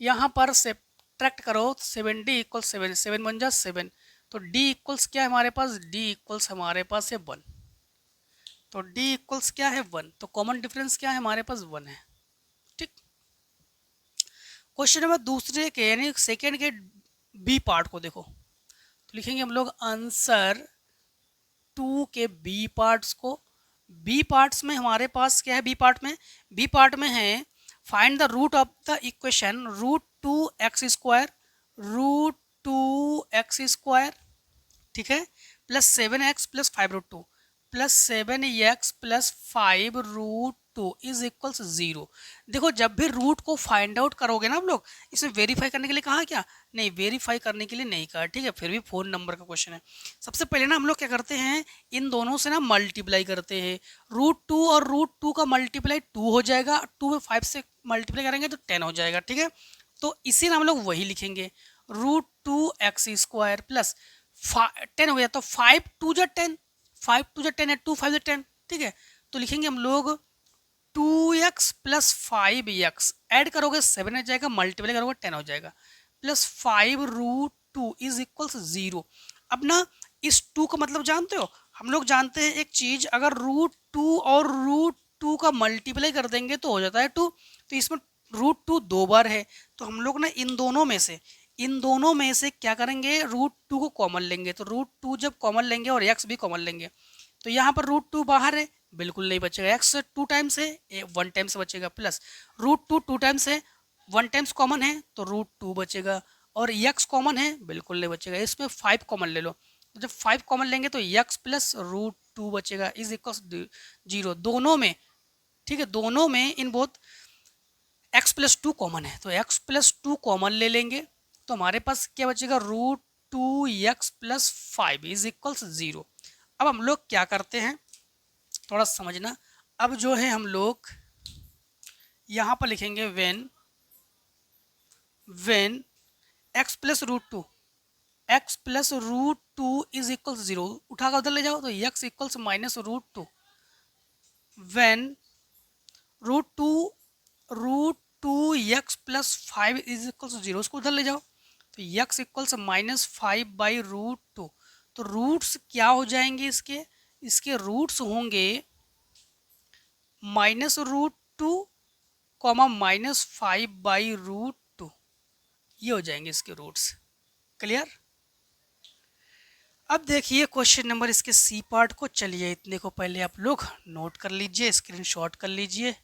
यहाँ पर सब्ट्रैक्ट करो 7D इक्वल 7, 7 बन जा 7, तो D इक्वल्स क्या है हमारे पास, D इक्वल्स हमारे पास है 1, तो D इक्वल्स क्या है 1, तो कॉमन डिफरेंस क्या है हमारे पास 1 है। ठीक, क्वेश्चन नंबर दूसरे के यानी सेकेंड के बी पार्ट को देखो, तो लिखेंगे हम लोग आंसर 2 के बी पार्ट्स को। बी पार्ट्स में हमारे पास क्या है, बी पार्ट में है find the root of the equation root 2x square, ठीक है, plus 7x plus 5√2 plus 7x plus 5√2 is equals 0। देखो जब भी रूट को फाइंड आउट करोगे ना आप लोग, इसमें वेरीफाई करने के लिए कहा क्या, नहीं वेरीफाई करने के लिए नहीं कहा, ठीक है, फिर भी 4 नंबर का क्वेश्चन है। सबसे पहले ना हम लोग क्या करते हैं, इन दोनों से ना मल्टीप्लाई करते हैं। रूट 2 और रूट 2 का मल्टीप्लाई 2 हो जाएगा, 2 में 5 से मल्टीप्लाई करेंगे तो 10 हो जाएगा, ठीक है। तो इसी ना हम लोग वही लिखेंगे रूट 2x स्क्वायर प्लस 10 हो गया तो 5 2 जा 10, 5 2 जा 10 है, 2 5 जा 10, ठीक है। तो लिखेंगे हम लोग 2x प्लस 5x ऐड करोगे 7 हो जाएगा, मल्टीप्लाई करोगे 10 हो जाएगा, प्लस 5√2 इज इक्वल्स 0। अब ना इस 2 का मतलब जानते हो, हम लोग जानते हैं एक चीज, अगर रूट 2 और रूट 2 का मल्टीप्लाई कर देंगे तो हो जाता है 2, तो इसमें रूट 2 2 बार है, तो हम लोग ना इन दोनों में से क्या करेंगे, रूट 2 को कॉमन लेंगे। तो रूट 2 जब कॉमन लेंगे और x भी कॉमन लेंगे तो यहाँ पर रूट 2 बाहर है, बिल्कुल नहीं बचेगा, x 2 टाइम्स है 1 टाइम्स बचेगा, प्लस रूट 2 2 टाइम्स है 1 टाइम्स कॉमन है तो रूट 2 बचेगा, और x कॉमन है बिल्कुल नहीं बचेगा, इसमें 5 कॉमन ले लो, तो जब 5 कॉमन लेंगे तो x प्लस रूट 2 बचेगा इज इक्वल 0 दोनों में, ठीक है, दोनों में in both x plus 2 common है तो x प्लस 2 कॉमन ले लेंगे, तो हमारे पास क्या बचेगा root 2x plus 5 is equals 0। अब हम लोग क्या करते हैं थोड़ा समझना, अब जो है हम लोग यहाँ पर लिखेंगे when x plus root 2 is equal 0, उठाकर उधर ले जाओ तो x equals minus root 2, when root 2 x plus 5 is equals 0, उसको उधर ले जाओ तो x इक्वल्स माइनस 5/√2, तो रूट्स क्या हो जाएंगे इसके रूट्स होंगे -√2 कॉमा -5/√2, ये हो जाएंगे इसके रूट्स। क्लियर। अब देखिए क्वेश्चन नंबर इसके सी पार्ट को, चलिए इतने को पहले आप लोग नोट कर लीजिए, स्क्रीनशॉट कर लीजिए।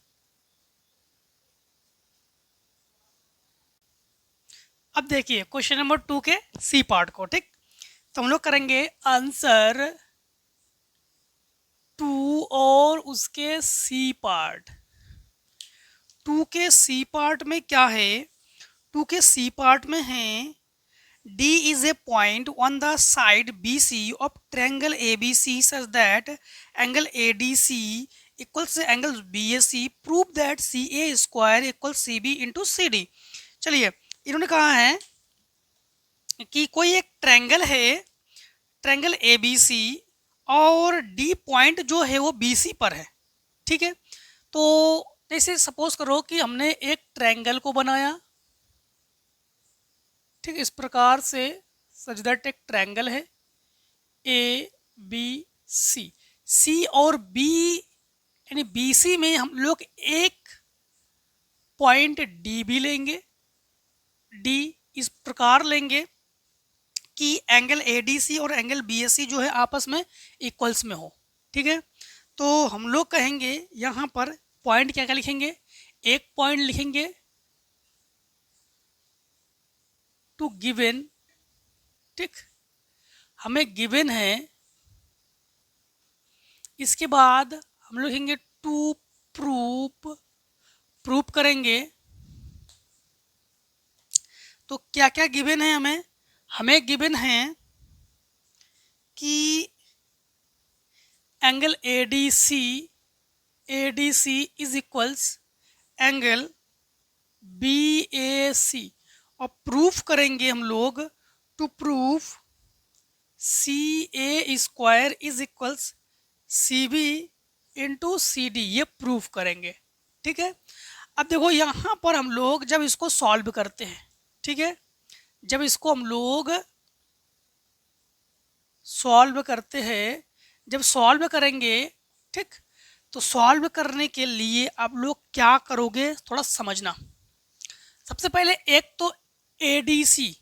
अब देखिए क्वेश्चन नंबर 2 के सी पार्ट को, ठीक, तो हम लोग करेंगे आंसर 2 और उसके सी पार्ट। 2 के सी पार्ट में क्या है, टू के सी पार्ट में है D is a point on the side BC of triangle ABC such that angle ADC equals angle BAC. Prove that CA square equals CB into CD. चलिए, इन्होंने कहा है कि कोई एक ट्रायंगल है, ट्रायंगल ABC, और D पॉइंट जो है वो BC पर है। ठीक है, तो जैसे सपोज करो कि हमने एक ट्रायंगल को बनाया, ठीक, इस प्रकार से सच दैट एक ट्रायंगल है ए बी सी, सी और बी यानी बी सी में हम लोग एक पॉइंट डी भी लेंगे, डी इस प्रकार लेंगे कि एंगल ए डी सी और एंगल बी एस सी जो है आपस में इक्वल्स में हो। ठीक है, तो हम लोग कहेंगे यहाँ पर पॉइंट क्या क्या लिखेंगे, एक पॉइंट लिखेंगे टू गिवन, ठीक, हमें गिवन है। इसके बाद हम लोग लिखेंगे टू प्रूफ करेंगे। तो क्या क्या गिवन है हमें गिवन है कि angle A D C is equals angle B A C, और प्रूफ करेंगे हम लोग to proof C A square is equals C B into C D, ये प्रूफ करेंगे। ठीक है, अब देखो यहाँ पर हम लोग जब इसको सॉल्व करते हैं, ठीक है, जब इसको हम लोग सॉल्व करते हैं, जब सॉल्व करेंगे, ठीक, तो सॉल्व करने के लिए आप लोग क्या करोगे थोड़ा समझना। सबसे पहले एक तो ADC,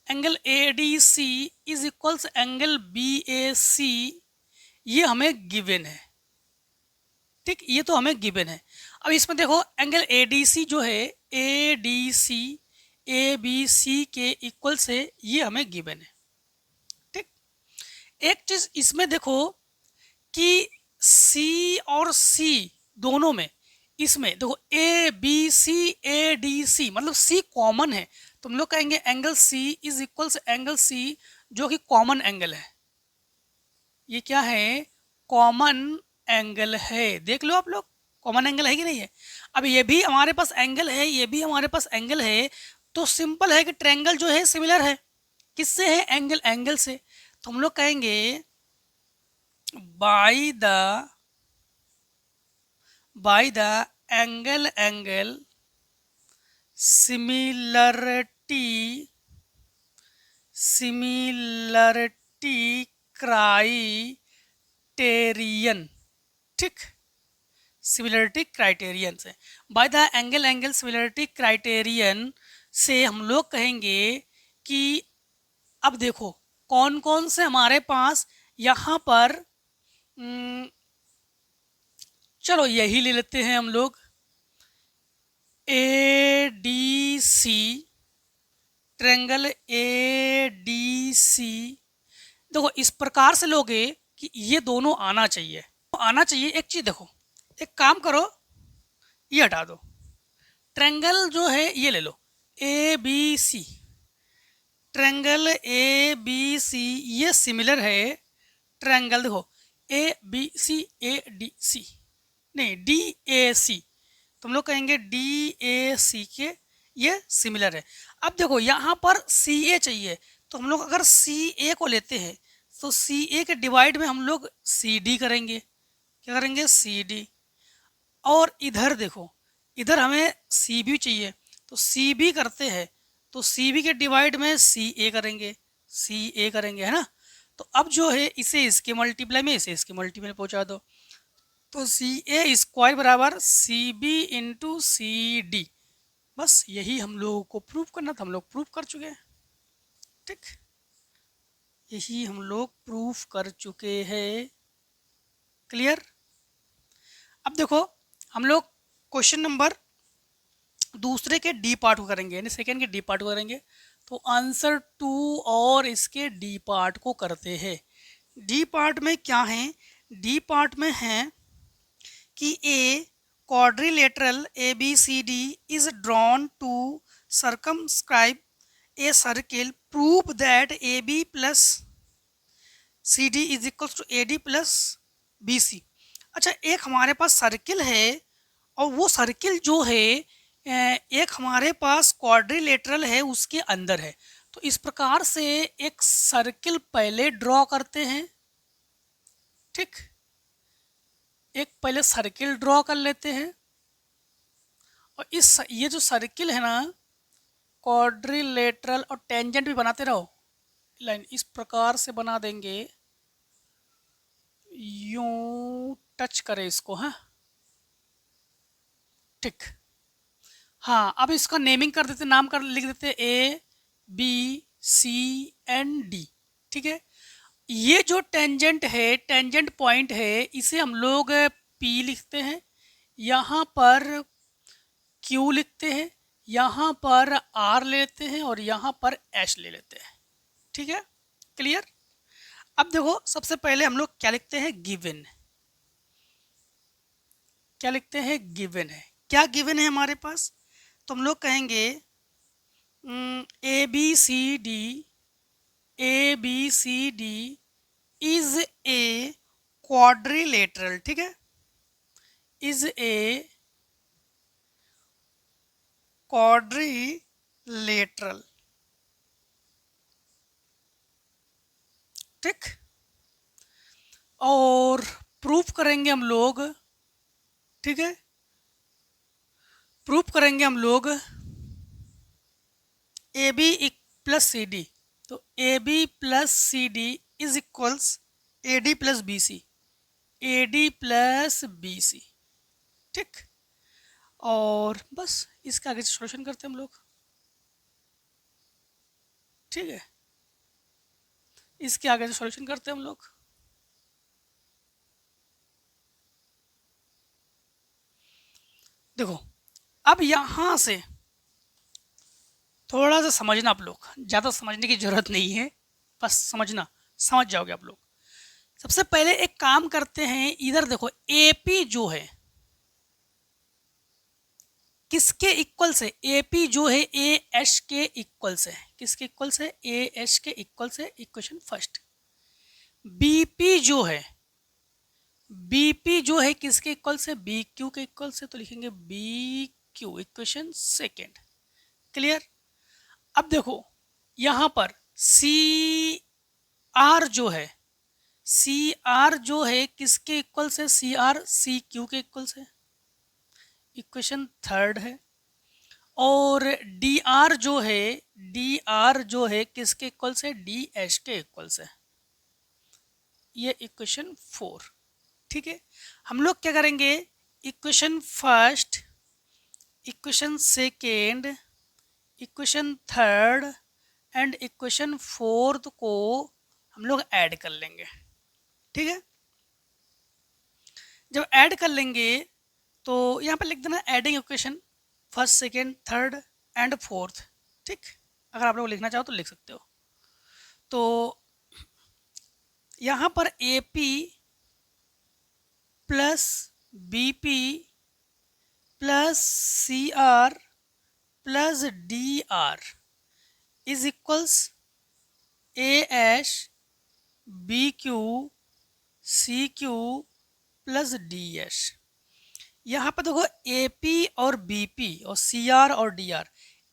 angle ADC is equals angle BAC, ये हमें गिवन है। ठीक, ये तो हमें गिवन है। अब इसमें देखो एंगल ADC जो है ADC ABC के इक्वल से, ये हमें गिवन है। ठीक, एक चीज इसमें देखो कि C और C दोनों में, इसमें देखो ABC ADC मतलब C कॉमन है, तो हम लोग कहेंगे angle C is equals angle C जो कि कॉमन एंगल है। ये क्या है, कॉमन एंगल है। देख लो आप लोग, कॉमन एंगल है कि नहीं है। अब ये भी हमारे पास एंगल है, ये भी हमारे पास एंगल है, तो सिंपल है कि ट्रायंगल जो है सिमिलर है, किससे है, एंगल से। तो हम लोग कहेंगे by the angle similarity criterion, ठीक, सिमिलरिटी क्राइटेरियन से, by the angle similarity criterion से हम लोग कहेंगे कि अब देखो कौन कौन से हमारे पास यहाँ पर, चलो यही ले लेते हैं हम लोग, ADC, ट्रायंगल ADC। देखो इस प्रकार से लोगे कि ये दोनों आना चाहिए, एक चीज देखो, एक काम करो, ये हटा दो, ट्रायंगल जो है ये ले लो ABC, ट्रायंगल ABC ये सिमिलर है ट्रायंगल, देखो ABC ADC नहीं DAC, तुम लोग कहेंगे DAC के ये सिमिलर है। अब देखो यहाँ पर CA चाहिए, तो हम लोग अगर CA को लेते हैं तो CA के डिवाइड में हम लोग CD करेंगे, क्या करेंगे, CD। और इधर देखो, इधर हमें CB चाहिए, तो CB करते हैं, तो CB के डिवाइड में CA करेंगे, है ना। तो अब जो है इसे इसके मल्टीप्लाई में, इसे इसके मल्टीप्लाई में पहुंचा दो, तो CA स्क्वायर बराबर CB इंटू CD। बस यही हम लोगों को प्रूव करना था, हम लोग प्रूव कर चुके हैं। ठीक, यही हम लोग प्रूफ कर चुके हैं। क्लियर। अब देखो हम लोग क्वेश्चन नंबर दूसरे के डी पार्ट को करेंगे, यानी सेकेंड के डी पार्ट को करेंगे। तो आंसर 2 और इसके डी पार्ट को करते हैं। डी पार्ट में क्या है, डी पार्ट में है कि ए quadrilateral ABCD is drawn to circumscribe a circle, prove that AB plus CD is equal to AD plus BC। अच्छा, एक हमारे पास सर्किल है और वो सर्किल जो है एक हमारे पास क्वाड्रिलेटरल है, उसके अंदर है। तो इस प्रकार से एक सर्किल पहले ड्रॉ करते हैं, ठीक, एक पहले सर्किल ड्रॉ कर लेते हैं और ये जो सर्किल है ना, क्वाड्रिलेटरल, और टेंजेंट भी बनाते रहो लाइन, इस प्रकार से बना देंगे, यूं टच करे इसको, हाँ ठीक। हाँ, अब इसका नेमिंग कर देते, नाम कर लिख देते A B C and D, ठीक है। ये जो टेंजेंट है, टेंजेंट पॉइंट है, इसे हम लोग P लिखते हैं, यहाँ पर Q लिखते हैं, यहाँ पर R लेते हैं और यहाँ पर H ले लेते हैं, ठीक है, क्लियर। अब देखो, सबसे पहले हम लोग क्या लिखते हैं, गिवन। क्या लिखते हैं, गिवन है। क्या गिवन है हमारे पास, तो हम लोग कहेंगे ABCD इज ए क्वाड्रिलेटरल, ठीक है, इज ए क्वाड्रिलेटरल, ठीक। और प्रूफ करेंगे हम लोग, ठीक है, प्रूफ करेंगे हम लोग AB प्लस CD, तो AB plus CD is equals AD plus BC, AD plus BC, ठीक। और बस इसका आगे सॉल्यूशन करते हैं हम लोग, ठीक है, इसके आगे सॉल्यूशन करते हैं हम लोग। देखो, अब यहाँ से थोड़ा सा समझना आप लोग, ज़्यादा समझने की ज़रूरत नहीं है, बस समझना, समझ जाओगे आप लोग। सबसे पहले एक काम करते हैं, इधर देखो AP जो है किसके इक्वल से, AP जो है AH के इक्वल से, किसके इक्वल से, AH के इक्वल से, इक्वेशन फर्स्ट। BP जो है, BP जो है किसके इक्वल से, BQ के इक्वल से, तो लिखेंगे BQ, इक्वेशन सेकेंड, क्लियर। अब देखो यहाँ पर CR जो है, CR जो है किसके इक्वल से, CR CQ के इक्वल से, इक्वेशन थर्ड है। और DR जो है, DR जो है किसके इक्वल से, DH के इक्वल से, ये इक्वेशन फोर, ठीक है। हम लोग क्या करेंगे, equation first, equation second, equation third and equation fourth को हम लोग ऐड कर लेंगे, ठीक है। जब ऐड कर लेंगे तो यहाँ पर लिख देना adding equation first second third and fourth, ठीक। अगर आप लोग लिखना चाहो तो लिख सकते हो। तो यहाँ पर AP plus BP plus CR plus DR is equals AH BQ CQ plus DH। यहाँ पर देखो AP और BP और CR और DR,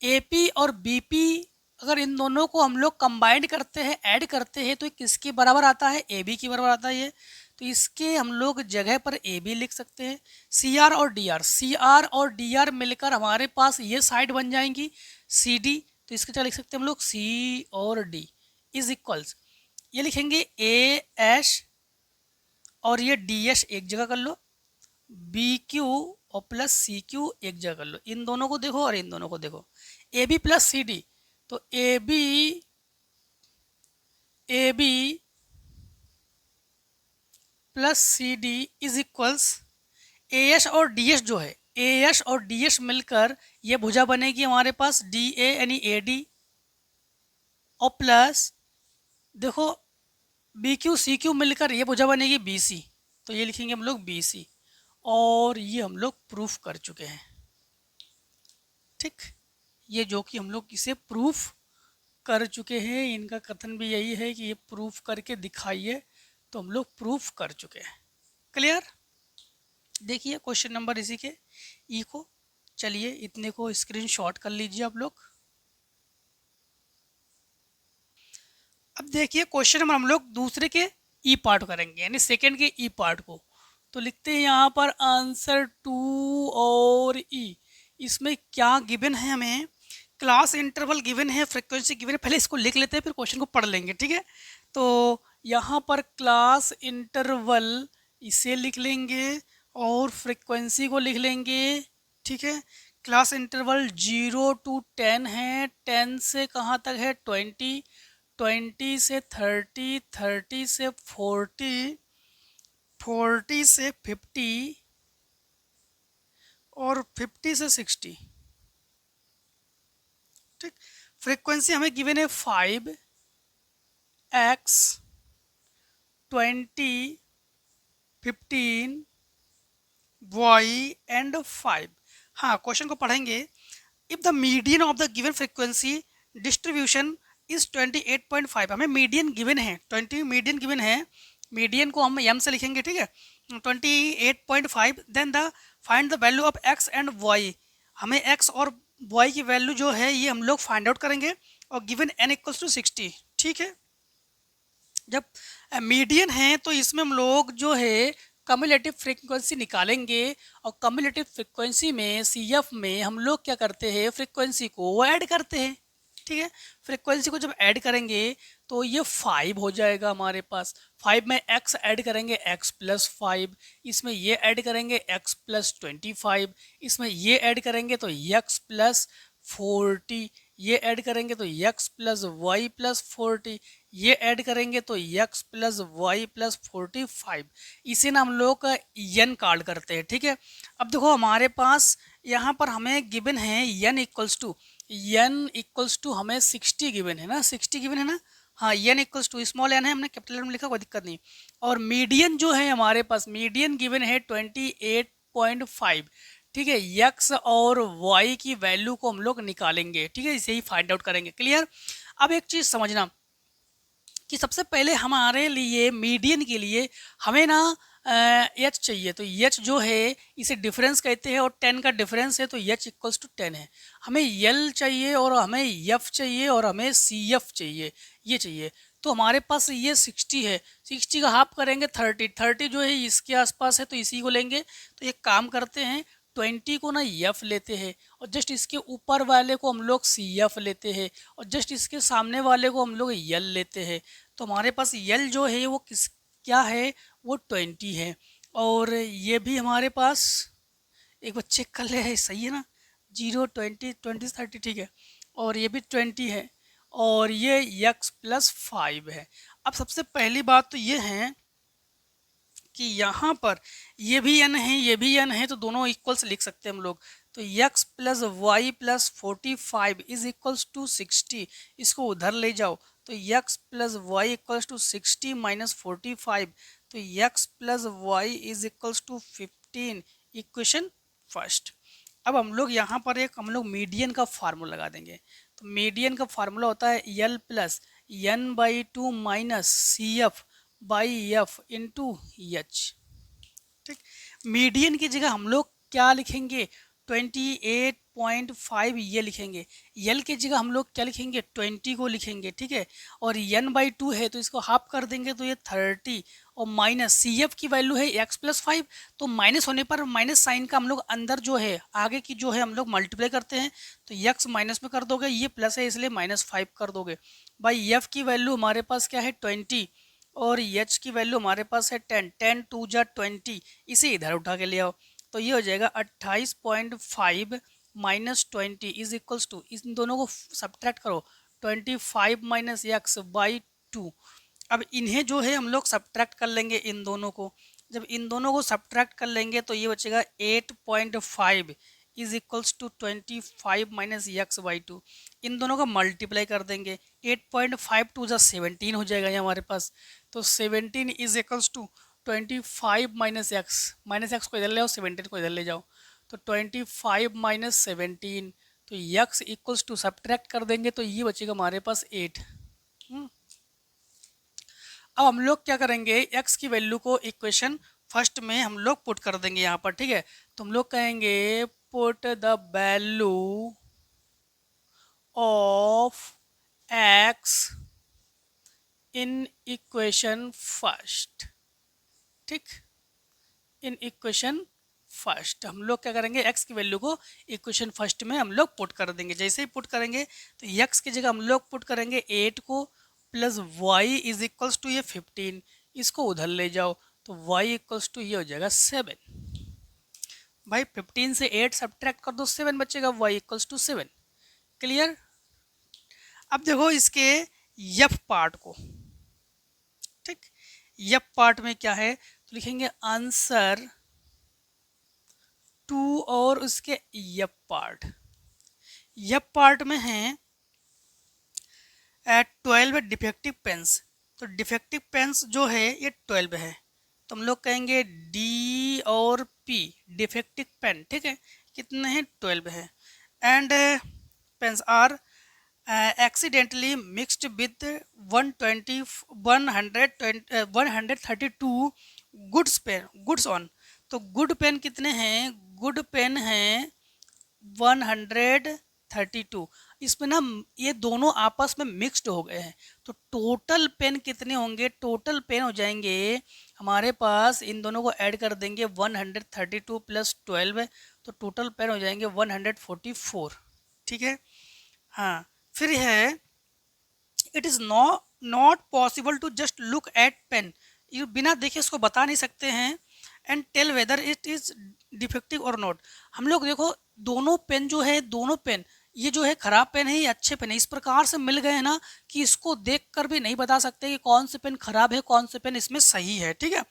AP और BP अगर इन दोनों को हम लोग कंबाइंड करते हैं, ऐड करते हैं, तो किसके बराबर आता है, AB के बराबर आता है ये। तो इसके हम लोग जगह पर AB लिख सकते हैं। CR और DR, CR और DR मिलकर हमारे पास ये साइड बन जाएंगी CD, तो इसके क्या लिख सकते हैं हम लोग, C और D इज इक्वल्स, ये लिखेंगे AH और ये DH एक जगह कर लो, BQ और प्लस CQ एक जगह कर लो। इन दोनों को देखो और इन दोनों को देखो, AB प्लस CD, तो AB plus CD is equals AH और DH जो है, AH और DH मिलकर ये भुजा बनेगी हमारे पास DA यानी AD, और प्लस देखो BQ CQ मिलकर ये भुजा बनेगी BC, तो ये लिखेंगे हम लोग BC, और ये हम लोग प्रूफ कर चुके हैं, ठीक। ये जो कि हम लोग इसे प्रूफ कर चुके हैं, इनका कथन भी यही है कि ये प्रूफ करके दिखाइए, तो हम लोग प्रूफ कर चुके हैं। क्लियर? देखिए क्वेश्चन नंबर इसी के ई को, चलिए इतने को स्क्रीनशॉट कर लीजिए आप लोग। अब देखिए क्वेश्चन नंबर हम लोग दूसरे के ई पार्ट करेंगे, यानी सेकंड के ई पार्ट को। तो लिखते हैं यहाँ पर आंसर 2 और ई। इसमें क्या गिवन है, हमें क्लास इंटरवल गिवन है, फ्रीक्वेंसी गिवन है। पहले इसको लिख लेते हैं, फिर क्वेश्चन को पढ़ लेंगे, ठीक है। तो यहाँ पर क्लास इंटरवल इसे लिख लेंगे और फ्रीक्वेंसी को लिख लेंगे, ठीक है। क्लास इंटरवल 0 to 10 है, 10 से कहाँ तक है 20, 20 से 30, 30 से 40, 40 से 50 और 50 से 60, ठीक। फ्रीक्वेंसी हमें गिवन है 5, x, 20, 15, y एंड 5। हाँ, क्वेश्चन को पढ़ेंगे। If the median of the given frequency distribution is 28.5। हमें मीडियन गिवन है 20, मीडियन गिवन है, मीडियन को हम m से लिखेंगे, ठीक है। 28.5, then the find the value of x and y। हमें x और y की वैल्यू जो है ये हम लोग फाइंड आउट करेंगे, और गिवन n इक्वल्स टू 60, ठीक है। जब मीडियन है तो इसमें हम लोग जो है कम्युलेटिव फ्रीक्वेंसी निकालेंगे, और कम्युलेटिव फ्रीक्वेंसी में CF में हम लोग क्या करते हैं, फ्रीक्वेंसी को ऐड करते हैं, ठीक है। फ्रीक्वेंसी को जब ऐड करेंगे तो ये 5 हो जाएगा हमारे पास। 5 में x ऐड करेंगे x प्लस 5, इसमें ये ऐड करेंगे x प्लस 25, इसमें ये ऐड करेंगे तो x प्लस 40, ये ऐड करेंगे तो x प्लस वाई प्लस 40, ये ऐड करेंगे तो x प्लस वाई प्लस 45। इसे ना हम लोग n कार्ड करते हैं, ठीक है। अब देखो हमारे पास यहाँ पर हमें गिवन है n इक्वल्स टू हमें 60 गिवन है ना, 60 गिवन है ना। हाँ, n equals to small n है, हमने कैपिटल में लिखा, कोई दिक्कत नहीं। और मीडियन जो है हमारे पास, मीडियन गिवन है 28.5, ठीक है। x और y की वैल्यू को हम लोग निकालेंगे, ठीक है, इसे ही फाइंड आउट करेंगे। क्लियर? अब एक चीज़ समझना कि सबसे पहले हमारे लिए मीडियन के लिए हमें ना h चाहिए, तो h जो है इसे डिफरेंस कहते हैं, और 10 का डिफरेंस है तो h इक्वल्स टू 10 है। हमें l चाहिए, और हमें f चाहिए, और हमें cf चाहिए, ये चाहिए। तो हमारे पास ये 60 है, 60 का हाफ करेंगे 30, 30 जो है इसके आसपास है तो इसी को लेंगे। तो एक काम करते हैं, 20 को ना f लेते हैं, और जस्ट इसके ऊपर वाले को हम लोग cf लेते हैं, और जस्ट इसके सामने वाले को हम लोग l लेते हैं। तो हमारे पास l जो है वो क्या है, वो 20 है। और ये भी हमारे पास एक बार चेक कर ले, सही है ना, 0, 20, 20, 30, ठीक है। और ये भी 20 है, और ये x प्लस 5 है। अब सबसे पहली बात तो ये है कि यहाँ पर ये भी n है, ये भी n है, तो दोनों इक्वल्स लिख सकते हैं हम लोग। तो x plus y plus 45 is equals to 60, इसको उधर ले जाओ, तो x plus y equals to 60 minus 45, तो x plus y is equals to 15, equation first. अब हम लोग यहाँ पर एक हम लोग मीडियन का फार्मूला लगा देंगे। तो मीडियन का फार्मूला होता है L plus n/2 minus CF by F into H, ठीक। मीडियन की जगह हम लोग क्या लिखेंगे, 28.5 ये लिखेंगे। यल की जगह हम लोग क्या लिखेंगे, 20 को लिखेंगे, ठीक है। और n/2 है तो इसको हाफ कर देंगे तो ये 30, और माइनस CF की वैल्यू है x प्लस 5, तो माइनस होने पर माइनस साइन का हम लोग अंदर जो है आगे की जो है हम लोग मल्टीप्लाई करते हैं, तो x माइनस में कर दोगे, ये प्लस है इसलिए -5 कर दोगे। भाई f की वैल्यू हमारे पास क्या है 20, और h की वैल्यू हमारे पास है 10, 10 2 जा 20, इसे इधर उठा के ले आओ, तो ये हो जाएगा 28.5 माइनस 20 इज इक्वल्स टू, इन दोनों को सब्ट्रैक्ट करो, 25 माइनस एक्स बाई 2। अब इन्हें जो है हम लोग सब्ट्रैक्ट कर लेंगे इन दोनों को। जब इन दोनों को सब्ट्रैक्ट कर लेंगे तो ये बचेगा 8.5 is equals to 25 minus x by 2। इन दोनों का मल्टीप्लाई कर देंगे, 8.5 टू जा 17 हो जाएगा ये हमारे पास। तो 17 is equals to 25 minus x को इधर ले आओ, 17 को इधर ले जाओ, तो 25 माइनस 17, तो तो x इक्वल्स टू सब्ट्रैक्ट कर देंगे तो ये बचेगा हमारे पास 8। अब हम लोग क्या करेंगे, x की वैल्यू को इक्वेशन फर्स्ट में हम लोग पुट कर देंगे यहाँ पर, ठीक है। तो हम लोग कहेंगे put the value of x in equation first, ठीक, इन इक्वेशन फर्स्ट। हम लोग क्या करेंगे, x की वैल्यू को इक्वेशन फर्स्ट में हम लोग पुट कर देंगे। जैसे ही पुट करेंगे तो x की जगह हम लोग पुट करेंगे 8 को, plus y is equals to ये 15, इसको उधर ले जाओ तो y इक्वल्स टू ये हो जाएगा 7। भाई 15 से 8 सब्ट्रैक्ट कर दो, 7 बचेगा, y इक्वल्स टू 7। क्लियर। अब देखो इसके यफ पार्ट को, ठीक, यफ पार्ट में क्या है तो लिखेंगे आंसर 2 और उसके यफ पार्ट में है 12 डिफेक्टिव पेन्स। तो डिफेक्टिव पेन्स जो है ये 12 है, तो हम लोग कहेंगे डी और पी डिफेक्टिव पेन, ठीक है, कितने हैं 12 है। And pens are accidentally mixed with 132 goods on. तो गुड पेन कितने हैं, गुड पेन हैं 132। इसमें ना ये दोनों आपस में मिक्स्ड हो गए हैं, तो टोटल पेन कितने होंगे, टोटल पेन हो जाएंगे हमारे पास, इन दोनों को ऐड कर देंगे 132 प्लस 12, तो टोटल पेन हो जाएंगे 144, ठीक है। हाँ, फिर है it is not possible to just look at pen, ये बिना देखे इसको बता नहीं सकते हैं, and tell whether it is defective और नॉट। हम लोग देखो दोनों पेन जो है, दोनों पेन ये जो है खराब पेन है या अच्छे पेन है, इस प्रकार से मिल गए हैं ना कि इसको देखकर भी नहीं बता सकते कि कौन से पेन खराब है, कौन से पेन इसमें सही है, ठीक है।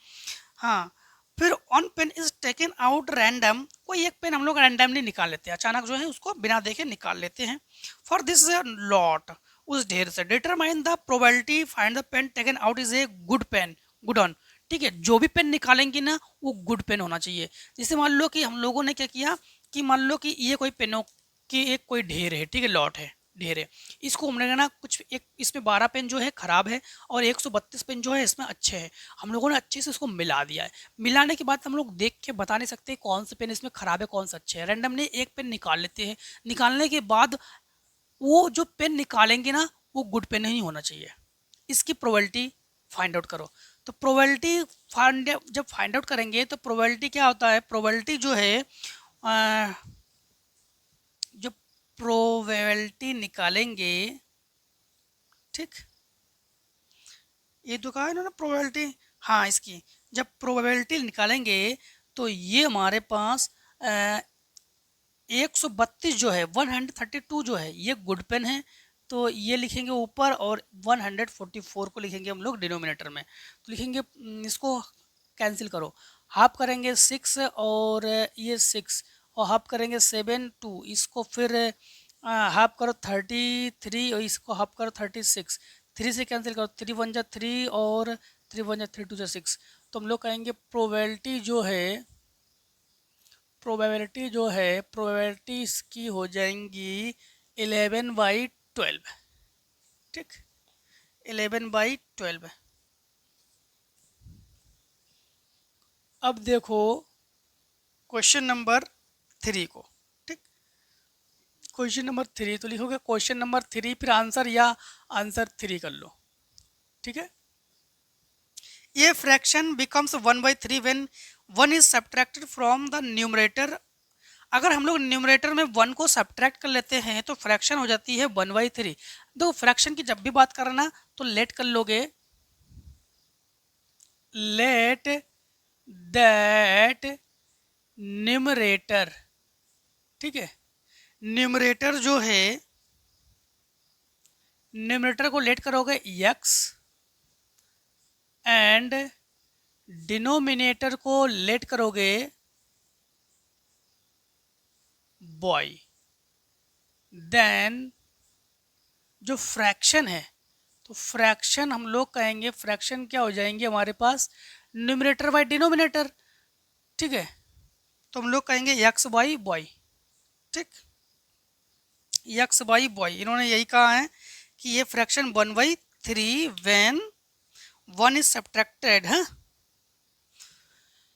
हाँ, फिर on pen is taken out random, कोई एक पेन हम लोग रैंडमली निकाल लेते हैं, अचानक जो है उसको बिना देखे निकाल लेते हैं। फॉर दिस लॉट, उस ढेर से determine the probability find the pen taken out is a good pen, good on, ठीक है। जो भी पेन निकालेंगे ना वो गुड पेन होना चाहिए। जैसे मान लो कि हम लोगों ने क्या किया कि मान लो कि ये कोई पेनों की एक कोई ढेर है, ठीक है, लॉट है, ढेर है, इसको हमने ना कुछ एक इसमें 12 पेन जो है खराब है और 132 पेन जो है इसमें अच्छे हैं, हम लोगों ने अच्छे से इसको मिला दिया है। मिलाने के बाद हम लोग देख के बता नहीं सकते कौन से पेन इसमें खराब है कौन सा अच्छे है, रैंडमली एक पेन निकाल लेते हैं। निकालने के बाद वो जो पेन निकालेंगे ना वो गुड पेन ही होना चाहिए। इसकी प्रोबेबिलिटी फाइंड आउट करो। तो प्रोबेबिलिटी जब फाइंड आउट करेंगे तो प्रोबेबिलिटी क्या होता है, प्रोबेबिलिटी जो है जो प्रोबेबिलिटी निकालेंगे, ठीक, ये तो कहा है ना प्रोबेबिलिटी, हाँ, इसकी जब प्रोबेबिलिटी निकालेंगे तो ये हमारे पास 132 जो है 132 जो है ये गुड पेन है, तो ये लिखेंगे ऊपर और 144 को लिखेंगे हम लोग डिनोमिनेटर में। तो लिखेंगे इसको कैंसिल करो, हाफ करेंगे 6 और ये 6 और हाफ करेंगे 7 2, इसको फिर हाफ करो 33 और इसको हाफ करो 36, 3 से कैंसिल करो, 3 1 जा 3 और 3 1 जा 3 2 जा 6। तो हम लोग कहेंगे प्रोबेबिलिटी इसकी हो जाएंगी 11/12, ठीक, 11/12। अब देखो क्वेश्चन नंबर 3 को, ठीक, क्वेश्चन नंबर 3 तो लिखोगे क्वेश्चन नंबर 3 फिर आंसर या आंसर 3 कर लो, ठीक है। ये fraction becomes 1/3 when 1 is subtracted from the numerator. अगर हम लोग न्यूमरेटर में 1 को सब्ट्रैक्ट कर लेते हैं तो फ्रैक्शन हो जाती है 1/3। तो फ्रैक्शन की जब भी बात करना तो लेट कर लोगे, लेट दैट न्यूमरेटर, ठीक है, न्यूमरेटर जो है न्यूमरेटर को लेट करोगे x एंड डिनोमिनेटर को लेट करोगे बॉय। देन जो फ्रैक्शन है तो फ्रैक्शन हम लोग कहेंगे फ्रैक्शन क्या हो जाएंगे हमारे पास न्यूमरेटर बाय डिनोमिनेटर, ठीक है। तो हम लोग कहेंगे x बाई बॉय, ठीक। एक्स बाई वाई, इन्होंने यही कहा है कि ये फ्रैक्शन 1/3 व्हेन 1 इज सब्ट्रैक्टेड है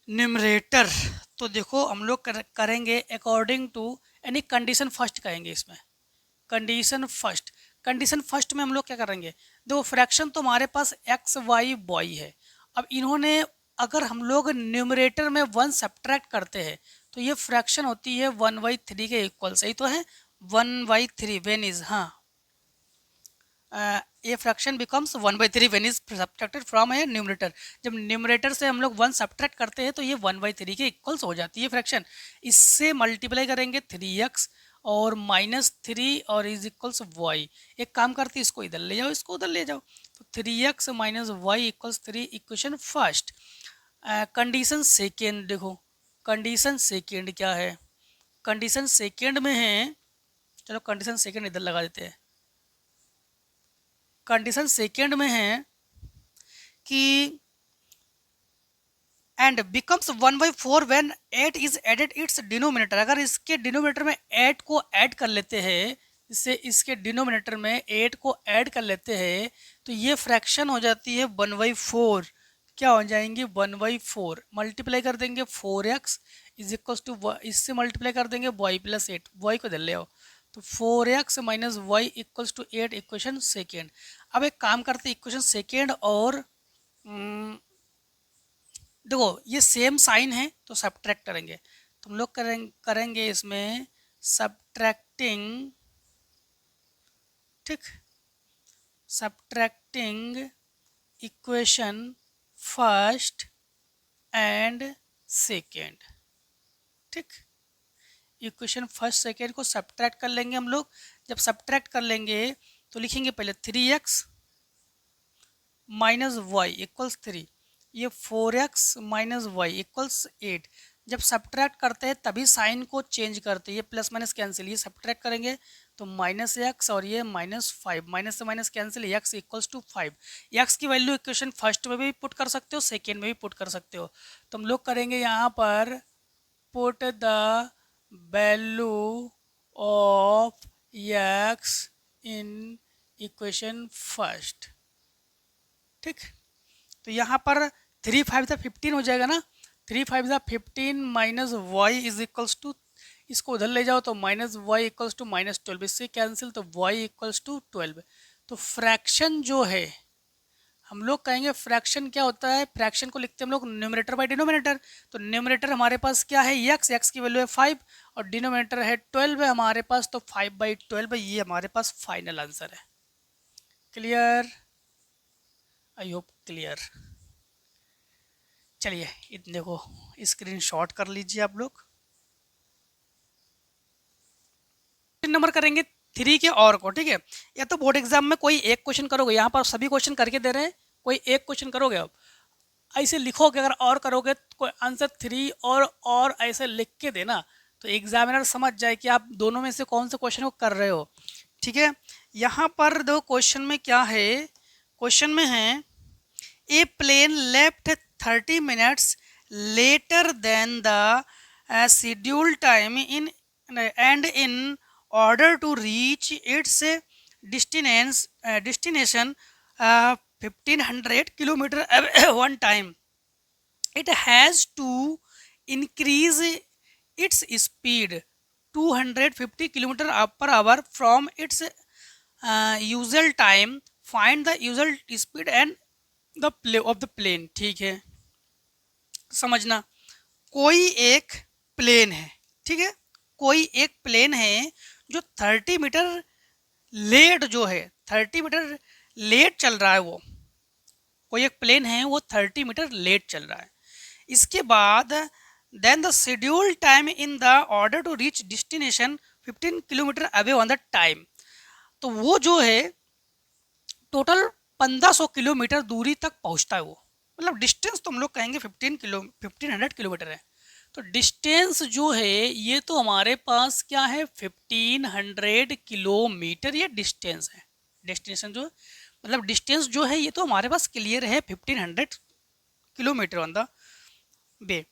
न्यूमरेटर। तो देखो हम लोग करेंगे अकॉर्डिंग टू यानी कंडीशन फर्स्ट कहेंगे इसमें, कंडीशन फर्स्ट में हम लोग क्या करेंगे, देखो फ्रैक्शन तो हमारे पास एक्स वाई वाई है। अब इन्होंने अगर हम लोग न्यूमरेटर में 1 सब्ट्रैक्ट करते हैं तो ये फ्रैक्शन होती है 1/3 के इक्वल, सही तो है 1/3 व्हेन इज, हाँ ये fraction becomes 1/3 when is subtracted from A numerator. जब न्यूमरेटर से हम लोग 1 सब्ट्रैक्ट करते हैं तो ये 1/3 के इक्वल्स हो जाती है फ्रैक्शन। इससे मल्टीप्लाई करेंगे 3x और -3 और इज इक्वल्स वाई। एक काम करते इसको इधर ले जाओ, इसको उधर ले जाओ, तो 3x - y equals 3 equation first. Condition second देखो, कंडीशन सेकेंड क्या है, कंडीशन सेकेंड में है, चलो कंडीशन सेकेंड इधर लगा देते हैं। कंडीशन सेकेंड में है कि and becomes 1/4 when 8 is added its denominator. अगर इसके डिनोमिनेटर में 8 को ऐड कर लेते हैं, इससे इसके डिनोमिनेटर में 8 को ऐड कर लेते हैं तो ये फ्रैक्शन हो जाती है 1/4। क्या हो जाएंगे 1/4, मल्टीप्लाई कर देंगे 4x इज इक्वल टू, इससे मल्टीप्लाई कर देंगे y + 8, y को दे ले आओ तो 4x - y equals to 8 equation second. अब एक काम करते इक्वेशन सेकेंड और देखो ये सेम साइन है तो सब्ट्रैक्ट करेंगे, तो हम लोग करेंगे इसमें सब्ट्रैक्टिंग, ठीक, subtracting equation first and second, ठीक, इक्वेशन फर्स्ट सेकेंड को सब्ट्रैक्ट कर लेंगे हम लोग। जब सब्ट्रैक्ट कर लेंगे तो लिखेंगे पहले 3x - y इक्वल्स 3, ये 4x - y इक्वल्स 8। जब सब्ट्रैक्ट करते हैं तभी साइन को चेंज करते हैं, ये प्लस माइनस कैंसिल, ये सब्ट्रैक्ट करेंगे तो -x और ये -5, माइनस से minus cancel, x equals to 5। x की वैल्यू इक्वेशन फर्स्ट में भी पुट कर सकते हो, सेकेंड में भी पुट कर सकते हो। तो हम लोग करेंगे यहाँ पर put the value of x in equation first, ठीक। तो यहाँ पर 3 5 15 हो जाएगा ना, 3 5 15 minus y is equals to, इसको उधर ले जाओ तो -y इक्वल्स टू -12, इससे कैंसिल तो y इक्वल्स टू 12। तो फ्रैक्शन जो है हम लोग कहेंगे फ्रैक्शन क्या होता है, फ्रैक्शन को लिखते हैं हम लोग न्यूमरेटर बाय डिनोमिनेटर। तो न्यूमरेटर हमारे पास क्या है x की वैल्यू है 5 और डिनोमिनेटर है 12 है हमारे पास, तो 5/12 है, ये हमारे पास फाइनल आंसर है। Clear, I hope clear. चलिए इतने को स्क्रीन शॉट कर लीजिए आप लोग। नंबर करेंगे 3 के और को, ठीक है, या तो बोर्ड एग्जाम में कोई एक क्वेश्चन करोगे, यहाँ पर सभी क्वेश्चन करके दे रहे हैं, कोई एक क्वेश्चन करोगे, अब ऐसे लिखोगे, अगर और करोगे तो कोई आंसर 3 और ऐसे लिख के देना तो एग्जामिनर समझ जाए कि आप दोनों में से कौन से क्वेश्चन को कर रहे हो, ठीक है। यहाँ पर दो क्वेश्चन में क्या है, क्वेश्चन में है a plane left 30 minutes later than the schedule time in and in order to reach its destination 1500 kilometer one time, it has to increase its speed 250 kilometer per hour from its usual time, find the usual speed and the play of the plane। ठीक है, समझना, कोई एक plane है, ठीक है, कोई एक प्लेन है जो 30 मीटर लेट जो है 30 मीटर लेट चल रहा है, वो कोई एक प्लेन है वो 30 मीटर लेट चल रहा है। इसके बाद than the schedule time in the order to reach destination 15 kilometre away on the time, तो वो जो है टोटल 1500 किलोमीटर दूरी तक पहुंचता है वो, मतलब डिस्टेंस तो हम लोग कहेंगे 1500 किलोमीटर है। तो डिस्टेंस जो है ये तो हमारे पास क्या है 1500 किलोमीटर, ये डिस्टेंस है, डेस्टिनेशन जो मतलब डिस्टेंस जो है ये तो हमारे पास क्लियर है 1500 kilometre on the way.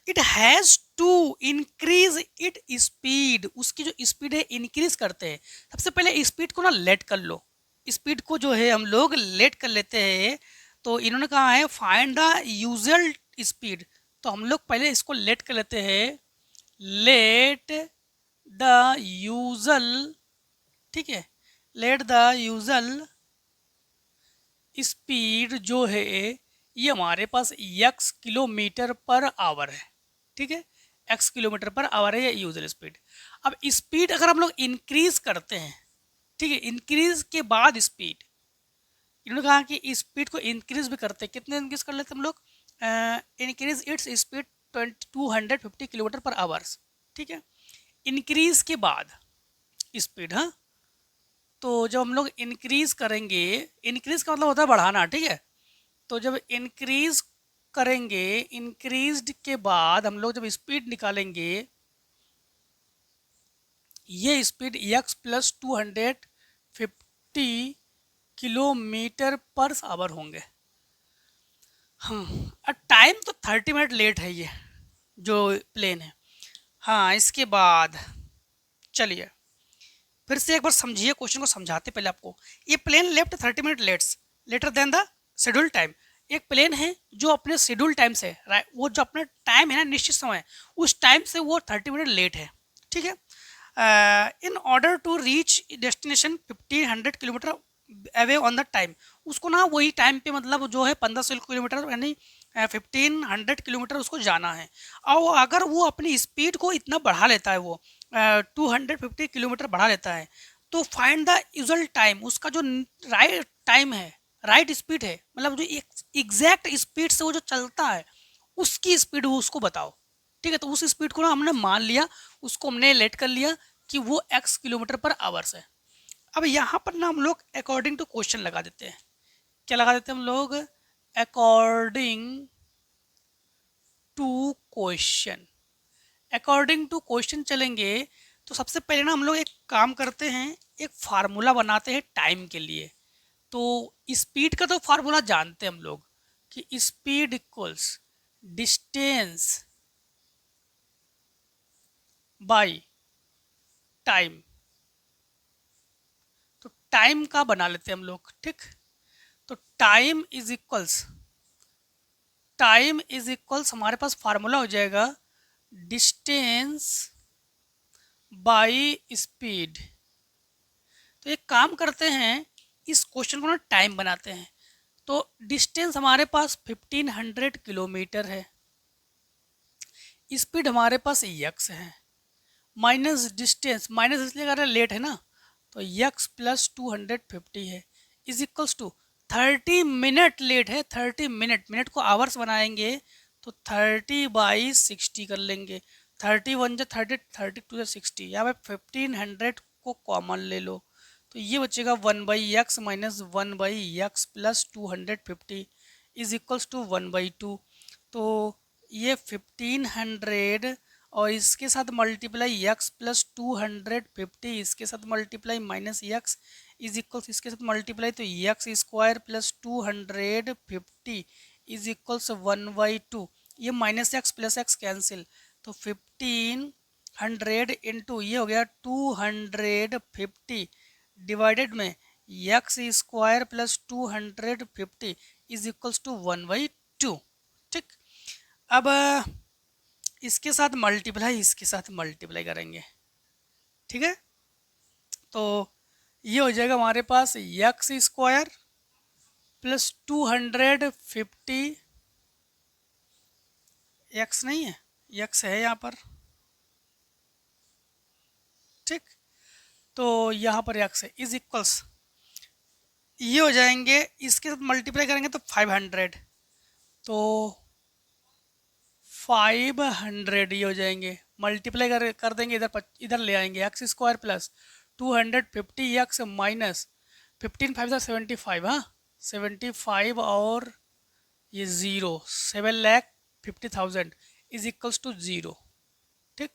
It has to increase it speed, उसकी जो स्पीड है इंक्रीज करते हैं। सबसे पहले स्पीड को ना लेट कर लो, स्पीड को जो है हम लोग लेट कर लेते हैं। तो इन्होंने कहा है फाइंड द यूजल स्पीड, तो हम लोग पहले इसको लेट कर लेते हैं। लेट द यूजल, ठीक है, लेट द यूजल स्पीड जो है ये हमारे पास x किलोमीटर पर आवर है, ठीक है, x किलोमीटर पर आवर है ये यूजल स्पीड। अब स्पीड अगर हम लोग इंक्रीज करते हैं, ठीक है, इंक्रीज के बाद स्पीड, इन्होंने कहा कि स्पीड को इंक्रीज भी करते हैं, कितने इंक्रीज कर लेते हैं हम लोग, इंक्रीज इट्स स्पीड 250 किलोमीटर पर आवर्स, ठीक है, इंक्रीज के बाद स्पीड। हाँ, तो जब हम लोग इंक्रीज करेंगे, इंक्रीज का मतलब होता है बढ़ाना, ठीक है, तो जब इंक्रीज करेंगे, इंक्रीज्ड के बाद हम लोग जब स्पीड निकालेंगे, ये speed x plus 250 kilometre per hour होंगे। हाँ, टाइम तो 30 मिनट लेट है ये जो प्लेन है। हाँ, इसके बाद चलिए फिर से एक बार समझिए, क्वेश्चन को समझाते पहले आपको। ये plane left 30 minute later than the schedule time. एक प्लेन है जो अपने शेड्यूल टाइम से, वो जो अपना टाइम है ना, निश्चित समय, उस टाइम से वो 30 मिनट लेट है, ठीक है। In order to reach destination 1500 kilometre away on the time, उसको ना वही टाइम पे मतलब जो है 1500 किलोमीटर यानी 1500 किलोमीटर उसको जाना है। और अगर वो अपनी स्पीड को इतना बढ़ा लेता है, वो 250 किलोमीटर बढ़ा लेता है, तो फाइंड द यूजल टाइम, उसका जो राइट टाइम है, राइट स्पीड है, मतलब जो एग्जैक्ट स्पीड से वो जो चलता है उसकी स्पीड वो उसको बताओ, ठीक है। तो उस स्पीड को ना हमने मान लिया, उसको हमने लेट कर लिया कि वो x किलोमीटर पर आवर्स है। अब यहाँ पर ना हम लोग अकॉर्डिंग टू क्वेश्चन लगा देते हैं। क्या लगा देते हैं हम लोग, according to question, according to question चलेंगे। तो सबसे पहले ना हम लोग एक काम करते हैं, एक फार्मूला बनाते हैं टाइम के लिए। तो स्पीड का तो फार्मूला जानते हैं हम लोग कि speed equals distance by time. तो टाइम का बना लेते हैं हम लोग, ठीक। तो टाइम इज इक्वल्स हमारे पास फार्मूला हो जाएगा डिस्टेंस बाय स्पीड। तो एक काम करते हैं, इस क्वेश्चन को ना टाइम बनाते हैं। तो डिस्टेंस हमारे पास 1500 किलोमीटर है, स्पीड हमारे पास x है, माइनस डिस्टेंस, माइनस इसलिए कर रहे हैं लेट है ना, तो x प्लस 250 है, is equals to 30 minute late है। 30 मिनट, मिनट को आवर्स बनाएंगे तो 30/60 कर लेंगे। 31 जा 30, 32 जा 60, यहाँ पे 1500 को कॉमन ले लो, तो ये बचेगा 1/x minus 1/x plus 250 is equals to 1/2। तो ये 1500 और इसके साथ मल्टीप्लाई x प्लस 250, इसके साथ multiply minus x is equals इसके साथ मल्टीप्लाई, तो x square plus 250 is equals 1/2। ये minus x plus x cancel, तो 1500 इंटू ये हो गया 250 डिवाइडेड में x square plus 250 is equals to 1/2, ठीक। अब इसके साथ मल्टीप्लाई, इसके साथ मल्टीप्लाई करेंगे, ठीक है। तो ये हो जाएगा हमारे पास एक्स स्क्वायर प्लस 250, एक्स नहीं है, एक्स है यहाँ पर, ठीक। तो यहाँ पर एक्स है इज इक्वल्स, ये हो जाएंगे, इसके साथ मल्टीप्लाई करेंगे तो 500, तो 500 ये हो जाएंगे, मल्टीप्लाई कर देंगे, इधर ले आएंगे x square plus 250 x minus 15 5 75, हाँ 75 और ये 0, 7,50,000 इज इक्वल्स टू 0, ठीक।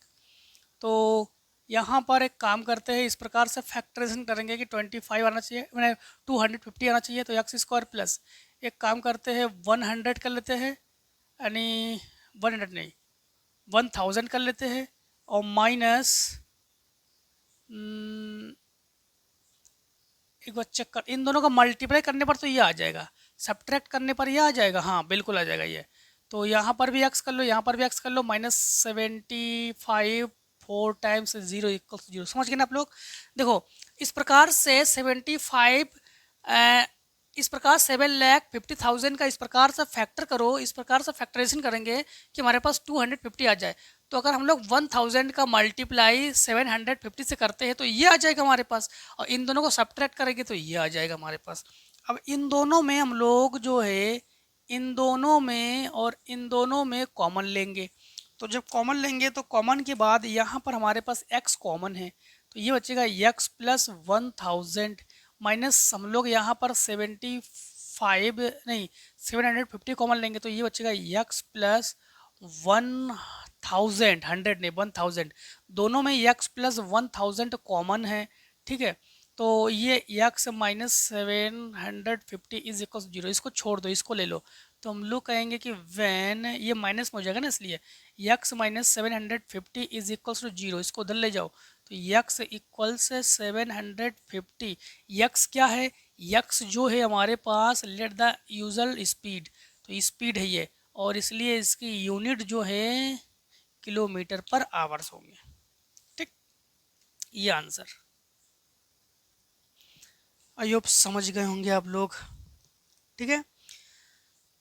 तो यहाँ पर एक काम करते हैं, इस प्रकार से फैक्टराइजेशन करेंगे कि 25 आना चाहिए, मैंने 250 आना चाहिए, तो एक्स स्क्वायर प्लस, एक काम करते हैं 100 कर लेते हैं, यानी 100 नहीं 1000 कर लेते हैं और माइनस एक बार चेक कर, इन दोनों का मल्टीप्लाई करने पर तो ये आ जाएगा, सब्ट्रैक्ट करने पर ये आ जाएगा, हाँ बिल्कुल आ जाएगा ये। तो यहाँ पर भी एक्स कर लो, यहाँ पर भी एक्स कर लो, -75 4 टाइम्स 0 इक्वल्स 0। समझ गए ना आप लोग? देखो इस प्रकार से 75 इस प्रकार 7,50,000 का इस प्रकार से फैक्टर करो, इस प्रकार से फैक्टराइजेशन करेंगे कि हमारे पास 250 आ जाए। तो अगर हम लोग 1000 का मल्टीप्लाई 750 से करते हैं तो ये आ जाएगा हमारे पास, और इन दोनों को सब्ट्रैक्ट करेंगे तो ये आ जाएगा हमारे पास। अब इन दोनों में हम लोग जो है इन दोनों में और इन दोनों में कॉमन लेंगे। तो जब कॉमन लेंगे तो कॉमन के बाद यहाँ पर हमारे पास x कॉमन है, तो ये बचेगा x प्लस 1000 माइनस हम लोग यहाँ पर 75 नहीं 750 कॉमन लेंगे तो ये बचेगा x प्लस 1000 100 नहीं 1000, दोनों में x प्लस 1000 कॉमन है, ठीक है। तो ये x माइनस 750 इज इक्वल 0, इसको छोड़ दो, इसको ले लो। तो हम लोग कहेंगे कि वैन ये माइनस में हो जाएगा ना, इसलिए x minus 750 is equals to 0, इसको उधर ले जाओ। तो x इक्वल से 750, x क्या है, x जो है हमारे पास लेट द यूजल स्पीड, तो स्पीड है ये, और इसलिए इसकी यूनिट जो है किलोमीटर पर आवर्स होंगे, ठीक। ये आंसर आई होप समझ गए होंगे आप लोग, ठीक है।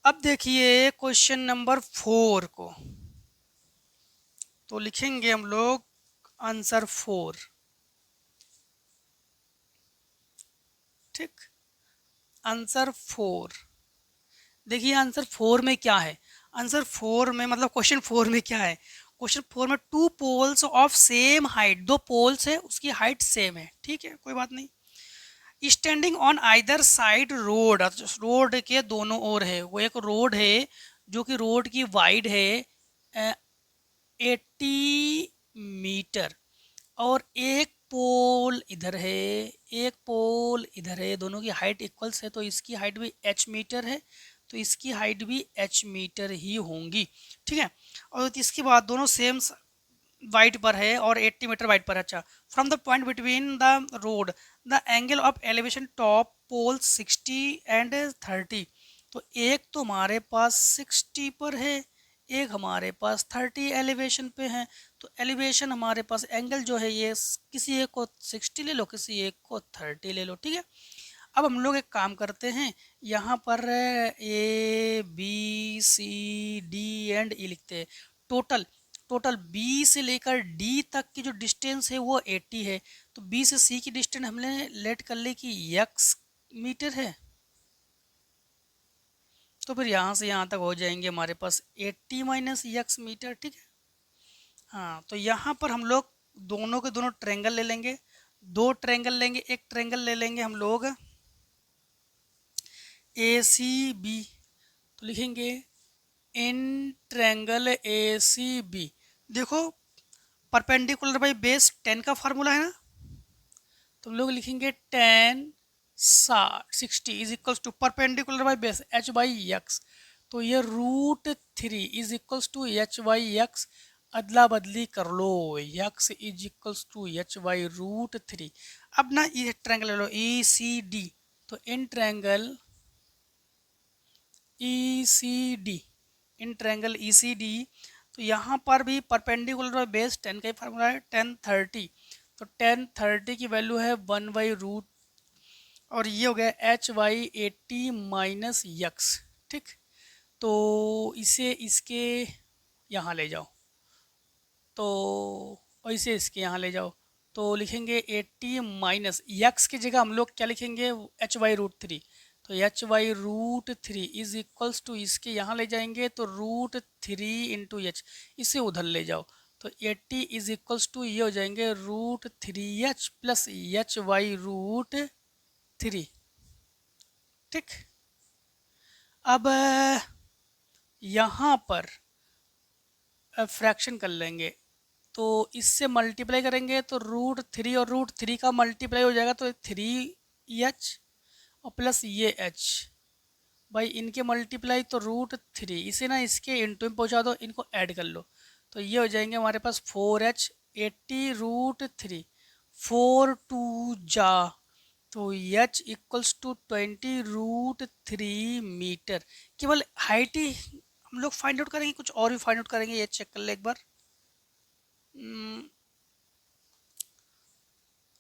अब देखिए क्वेश्चन नंबर 4 को, तो लिखेंगे हम लोग आंसर 4, ठीक। आंसर 4, देखिए आंसर 4 में क्या है, आंसर 4 में मतलब क्वेश्चन 4 में क्या है, क्वेश्चन 4 में 2 poles of same height, 2 poles है उसकी हाइट सेम है, ठीक है कोई बात नहीं। Standing on either side road, road के दोनों ओर है, वो एक रोड है जो कि रोड की वाइड है 80 मीटर, और एक पोल इधर है, एक पोल इधर है, दोनों की हाइट इक्वल्स है, तो इसकी हाइट भी h मीटर है, तो इसकी हाइट भी h मीटर ही होंगी, ठीक है। और इसके बाद दोनों सेम वाइट पर है और 80 मीटर वाइट पर है। अच्छा, from the point between the road the angle of elevation top pole 60 and 30, तो एक तो हमारे पास 60 पर है, एक हमारे पास 30 एलिवेशन पे है, तो एलिवेशन हमारे पास एंगल जो है ये किसी एक को 60 ले लो, किसी एक को 30 ले लो, ठीक है। अब हम लोग एक काम करते हैं, यहाँ पर A B C D and E लिखते हैं। टोटल टोटल बी से लेकर डी तक की जो डिस्टेंस है वो 80 है, तो बी से सी की डिस्टेंस हमने लेट कर ली कि x मीटर है, तो फिर यहाँ से यहाँ तक हो जाएंगे हमारे पास 80 माइनस x मीटर, ठीक है। हाँ, तो यहाँ पर हम लोग दोनों के दोनों ट्रेंगल ले लेंगे, दो ट्रेंगल लेंगे, एक ट्रेंगल ले लेंगे हम लोग ए सी बी, तो लिखेंगे in triangle A C B. देखो परपेंडिकुलर बाई बेस 10 का फार्मूला है ना, तो हम लोग लिखेंगे 10 60 is equals to perpendicular by base h by x, तो ये √3 is equals to h by x, अदला बदली कर लो, x is equals to h by √3। अब ना ये ट्रायंगल ले लो ई सी डी, तो in triangle E C D, in triangle E C D, तो यहाँ पर भी परपेंडिकुलर बाई बेस 10 का ही फार्मूला है 1030, तो 1030 की वैल्यू है 1/√, और ये हो गया h बाई 80 माइनस यक्स, ठीक। तो इसे इसके यहाँ ले जाओ, तो और इसे इसके यहाँ ले जाओ, तो लिखेंगे 80 माइनस यक्स की जगह हम लोग क्या लिखेंगे h/√3, तो h/√3 इज इक्वल्स टू इसके यहाँ ले जाएंगे तो √3 इंटू एच, इसे उधर ले जाओ, तो 80 इज इक्वल्स टू ये हो जाएंगे √3h प्लस h/√3, ठीक। अब यहाँ पर फ्रैक्शन कर लेंगे, तो इससे मल्टीप्लाई करेंगे तो √3 और √3 का मल्टीप्लाई हो जाएगा, तो 3h और प्लस ये h भाई इनके मल्टीप्लाई तो √3, इसे ना इसके इंटू में पहुँचा दो, इनको ऐड कर लो, तो ये हो जाएंगे हमारे पास 4h 80√3, 4 2 जा, तो h इक्वल्स टू 20√3 मीटर। केवल हाइट ही हम लोग फाइंड आउट करेंगे, कुछ और भी फाइंड आउट करेंगे, ये चेक कर ले एक बार।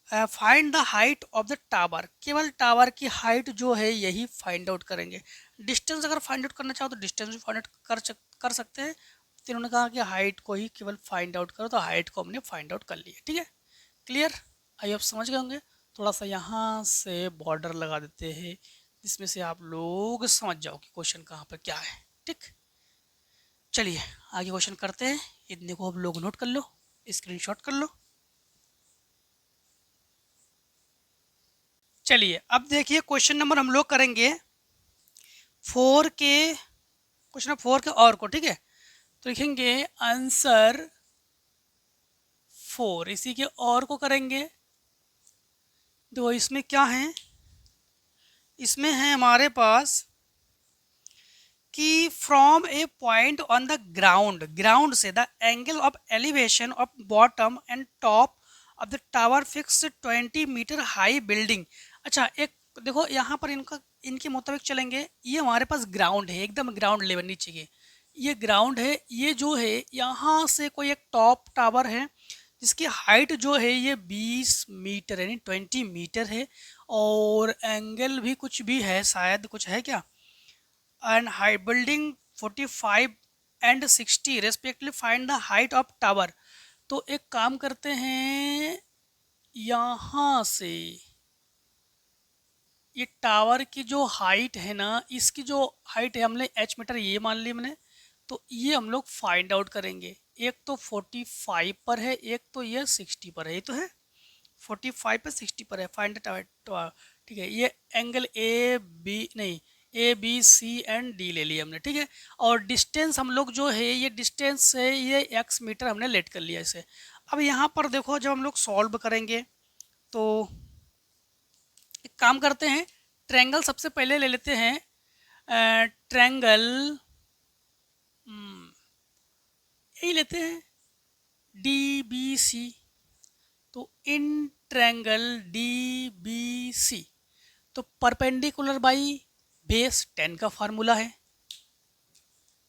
Find the height of the tower, केवल टावर की हाइट जो है यही फाइंड आउट करेंगे। डिस्टेंस अगर फाइंड आउट करना चाहो तो डिस्टेंस भी फाइंड आउट कर सकते हैं। तो इन्होंने कहा कि हाइट को ही केवल फाइंड आउट करो, तो हाइट को हमने फाइंड आउट कर लिया। ठीक है, क्लियर, आई आप समझ गए होंगे। थोड़ा सा यहाँ से बॉर्डर लगा देते हैं जिसमें से आप लोग समझ जाओ कि क्वेश्चन कहाँ पर क्या है। ठीक, चलिए आगे क्वेश्चन करते हैं। इतने को आप लोग नोट कर लो, स्क्रीनशॉट कर लो। चलिए अब देखिए क्वेश्चन नंबर हम लोग करेंगे 4 के, क्वेश्चन नंबर 4 के और को। ठीक है, तो लिखेंगे आंसर 4, इसी के और को करेंगे। देखो इसमें क्या है, इसमें है हमारे पास कि from a point on the ground, ground से the angle of elevation of bottom and top of the tower fix 20 metre high building. अच्छा एक देखो यहाँ पर इनका, इनके मुताबिक चलेंगे। ये हमारे पास ग्राउंड है, एकदम ग्राउंड लेवल नीचे के, ये ग्राउंड है। ये जो है यहाँ से कोई एक टॉप टावर है जिसकी हाइट जो है ये 20 मीटर यानी 20 मीटर है, और एंगल भी कुछ भी है, शायद कुछ है क्या, and high building 45 and 60 respectively, find the height of tower. तो एक काम करते हैं, यहाँ से ये टावर की जो हाइट है ना, इसकी जो हाइट है हमने h मीटर ये मान ली मैंने, तो ये हम लोग फाइंड आउट करेंगे। एक तो 45 पर है, एक तो ये 60 पर है, ये तो है 45 पर 60 पर है, फाइंड टावर। ठीक है, ये एंगल ए बी नहीं A B C and D ले लिया हमने। ठीक है, और डिस्टेंस हम लोग जो है ये डिस्टेंस है ये x मीटर हमने लेट कर लिया इसे। अब यहाँ पर देखो जब हम लोग सॉल्व करेंगे तो एक काम करते हैं, ट्रायंगल सबसे पहले ले लेते हैं। ट्रायंगल यही लेते हैं डी बी सी। तो in triangle D B C, तो परपेंडिकुलर बाई बेस 10 का फार्मूला है।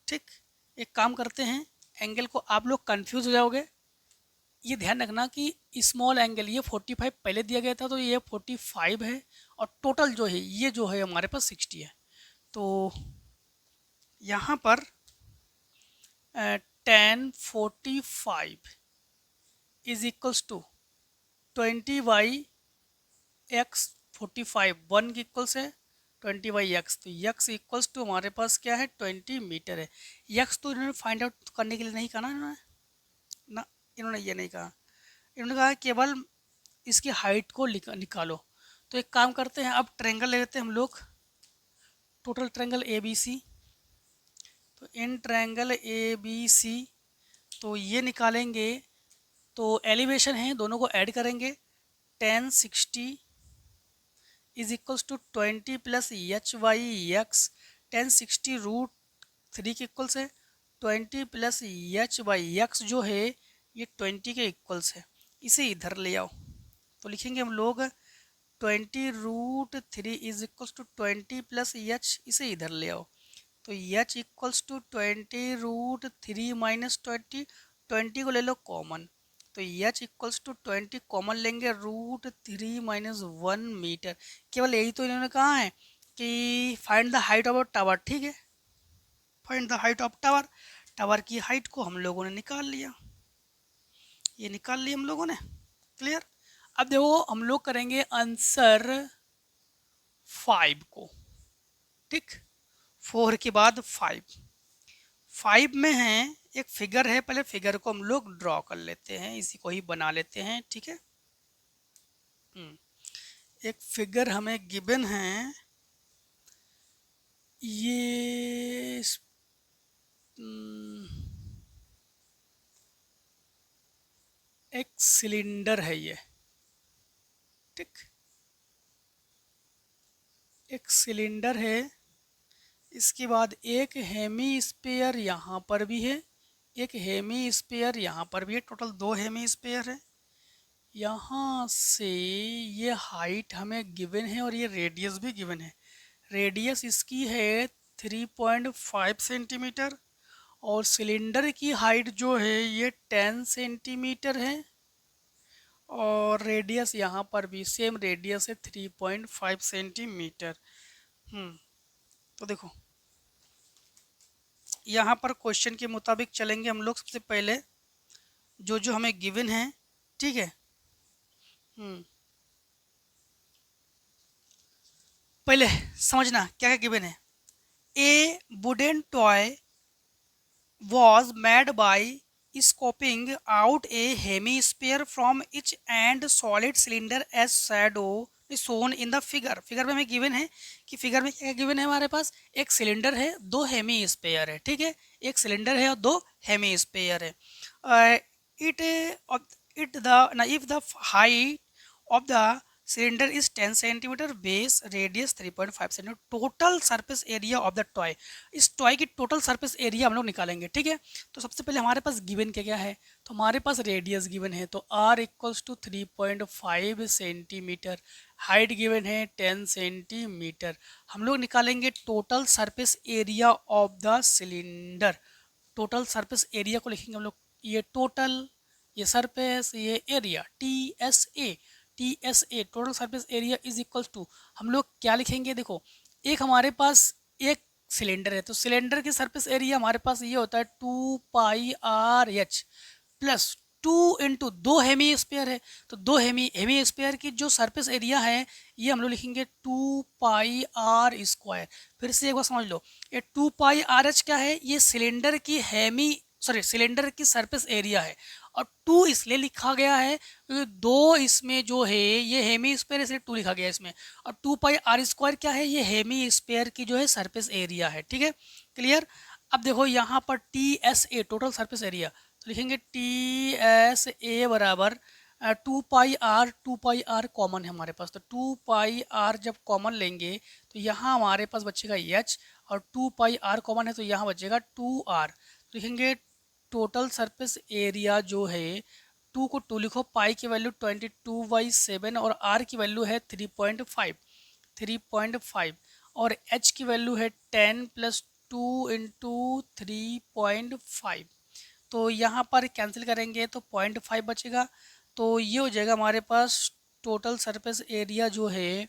ठीक, एक काम करते हैं, एंगल को आप लोग कंफ्यूज हो जाओगे, ये ध्यान रखना कि स्मॉल एंगल ये 45 पहले दिया गया था, तो ये 45 है, और टोटल जो है ये जो है हमारे पास 60 है। तो यहाँ पर 1045 इज इक्वल्स टू 20/x 45 1 के इक्वल्स है 20/x, तो x इक्वल्स टू हमारे पास क्या है 20 मीटर है। x तो इन्होंने फाइंड आउट करने के लिए नहीं कहा ना, इन्होंने ना, इन्होंने ये नहीं कहा, इन्होंने कहा केवल इसकी हाइट को निकालो। तो एक काम करते हैं, अब ट्रायंगल ले लेते हैं हम लोग, total triangle A B C. तो in triangle A B C, तो ये निकालेंगे, तो एलिवेशन है दोनों को ऐड करेंगे, 1060 is equals to 20 plus h/x, 1060√3 के इक्वल्स है, 20 प्लस h/x जो है ये 20 के इक्वल्स है। इसे इधर ले आओ, तो लिखेंगे हम लोग 20√3 is equals to 20 plus h, इसे इधर ले आओ, तो h इक्वल्स टू 20√3 माइनस 20, 20 को ले लो कॉमन, तो h इक्वल्स टू 20 कॉमन लेंगे, √3 माइनस 1 मीटर। केवल यही तो इन्होंने कहा है कि find the height of tower. ठीक है, find the height of tower, tower की हाइट को हम लोगों ने निकाल लिया, ये निकाल लिया हम लोगों ने, क्लियर। अब देखो हम लोग करेंगे आंसर 5 को। ठीक, 4 के बाद 5 में है एक फिगर है, पहले फिगर को हम लोग ड्रॉ कर लेते हैं, इसी को ही बना लेते हैं। ठीक है, एक फिगर हमें गिवन है, ये एक सिलेंडर है ये। ठीक, एक सिलेंडर है, इसके बाद एक हेमी स्फीयर यहाँ पर भी है, एक हेमी स्फीयर यहाँ पर भी है, टोटल 2 हेमी स्फीयर है। यहाँ से ये हाइट हमें गिवन है और ये रेडियस भी गिवन है। रेडियस इसकी है 3.5 सेंटीमीटर और सिलेंडर की हाइट जो है ये 10 सेंटीमीटर है और रेडियस यहाँ पर भी सेम रेडियस है 3.5 सेंटीमीटर। तो देखो यहाँ पर क्वेश्चन के मुताबिक चलेंगे हम लोग। सबसे पहले जो जो हमें गिवन है, ठीक है, पहले समझना क्या क्या गिवन है। ए wooden toy was made by scooping out a hemisphere from each end solid cylinder as shadow shown in the figure। Figure में हमें गिवन है कि फिगर में क्या गिवन है, हमारे पास एक सिलेंडर है, 2 हेमी स्पेयर है, ठीक है, एक सिलेंडर है और 2 हेमी स्पेयर है। It it the if the height of the cylinder is 10 centimetre, base radius 3.5 centimetre, total surface area of the toy. इस टॉय की टोटल सरफेस एरिया हम लोग निकालेंगे, ठीक है। तो सबसे पहले हमारे पास गिवन क्या क्या है, तो हमारे पास रेडियस गिवन है, तो r equals to 3.5 centimetre, height given है 10 सेंटीमीटर। हम लोग निकालेंगे total surface area of the cylinder. Total surface area को लिखेंगे हम लोग, ये टोटल, ये सरफेस, ये area, TSA total surface area is equals to, हम लोग क्या लिखेंगे, देखो एक हमारे पास एक सिलेंडर है, तो सिलेंडर की सरफेस एरिया हमारे पास ये होता है 2πRH plus 2 into 2 Hemy spare है, तो 2 हेमी स्पेयर की जो सरफेस एरिया है ये हम लोग लिखेंगे 2πR²। फिर से एक बार समझ लो, ये 2πRH क्या है, ये सिलेंडर की सिलेंडर की सरफेस एरिया है और 2 इसलिए लिखा गया है क्योंकि 2 इसमें जो है ये हेमी स्पेयर, इसलिए 2 लिखा गया है इसमें, और 2πR² क्या है, ये हेमी स्पेयर की जो है सरफेस एरिया है, ठीक है, क्लियर। अब देखो यहाँ पर TSA टोटल सरफेस एरिया, तो लिखेंगे TSA बराबर 2πR कॉमन है हमारे पास, तो 2πR जब कॉमन लेंगे तो यहाँ हमारे पास बचेगा H और 2πR कॉमन है तो यहाँ बचेगा 2R। तो लिखेंगे टोटल सरफेस एरिया जो है, 2 को 2 लिखो, पाई की वैल्यू 22/7 और r की वैल्यू है 3.5 और h की वैल्यू है 10 प्लस 2 इंटू 3.5। तो यहाँ पर कैंसिल करेंगे तो 0.5 बचेगा, तो ये हो जाएगा हमारे पास टोटल सरफेस एरिया जो है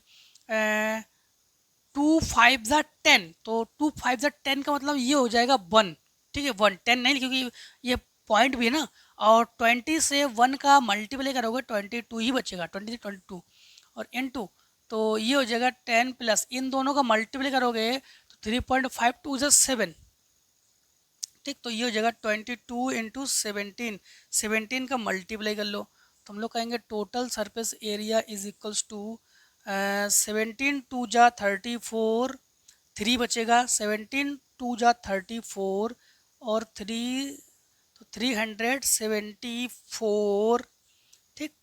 2 5 ज़ा 10, तो 2 5 ज़ा 10 का मतलब ये हो जाएगा 1, ठीक है, 1 10 नहीं क्योंकि ये पॉइंट भी है ना, और 20 से 1 का मल्टीप्लाई करोगे 22 ही बचेगा, 23 22 और इनटू, तो ये हो जाएगा 10 प्लस इन दोनों का मल्टीप्लाई करोगे तो 3.5 2 ज़ा 7, ठीक, तो ये हो जाएगा 22 इंटू 17 का मल्टीप्लाई कर लो, तो हम लोग कहेंगे total surface area is equals to 17 2 जा 34, 3 बचेगा, 17 2 जा 34 और 3 तो 374, ठीक,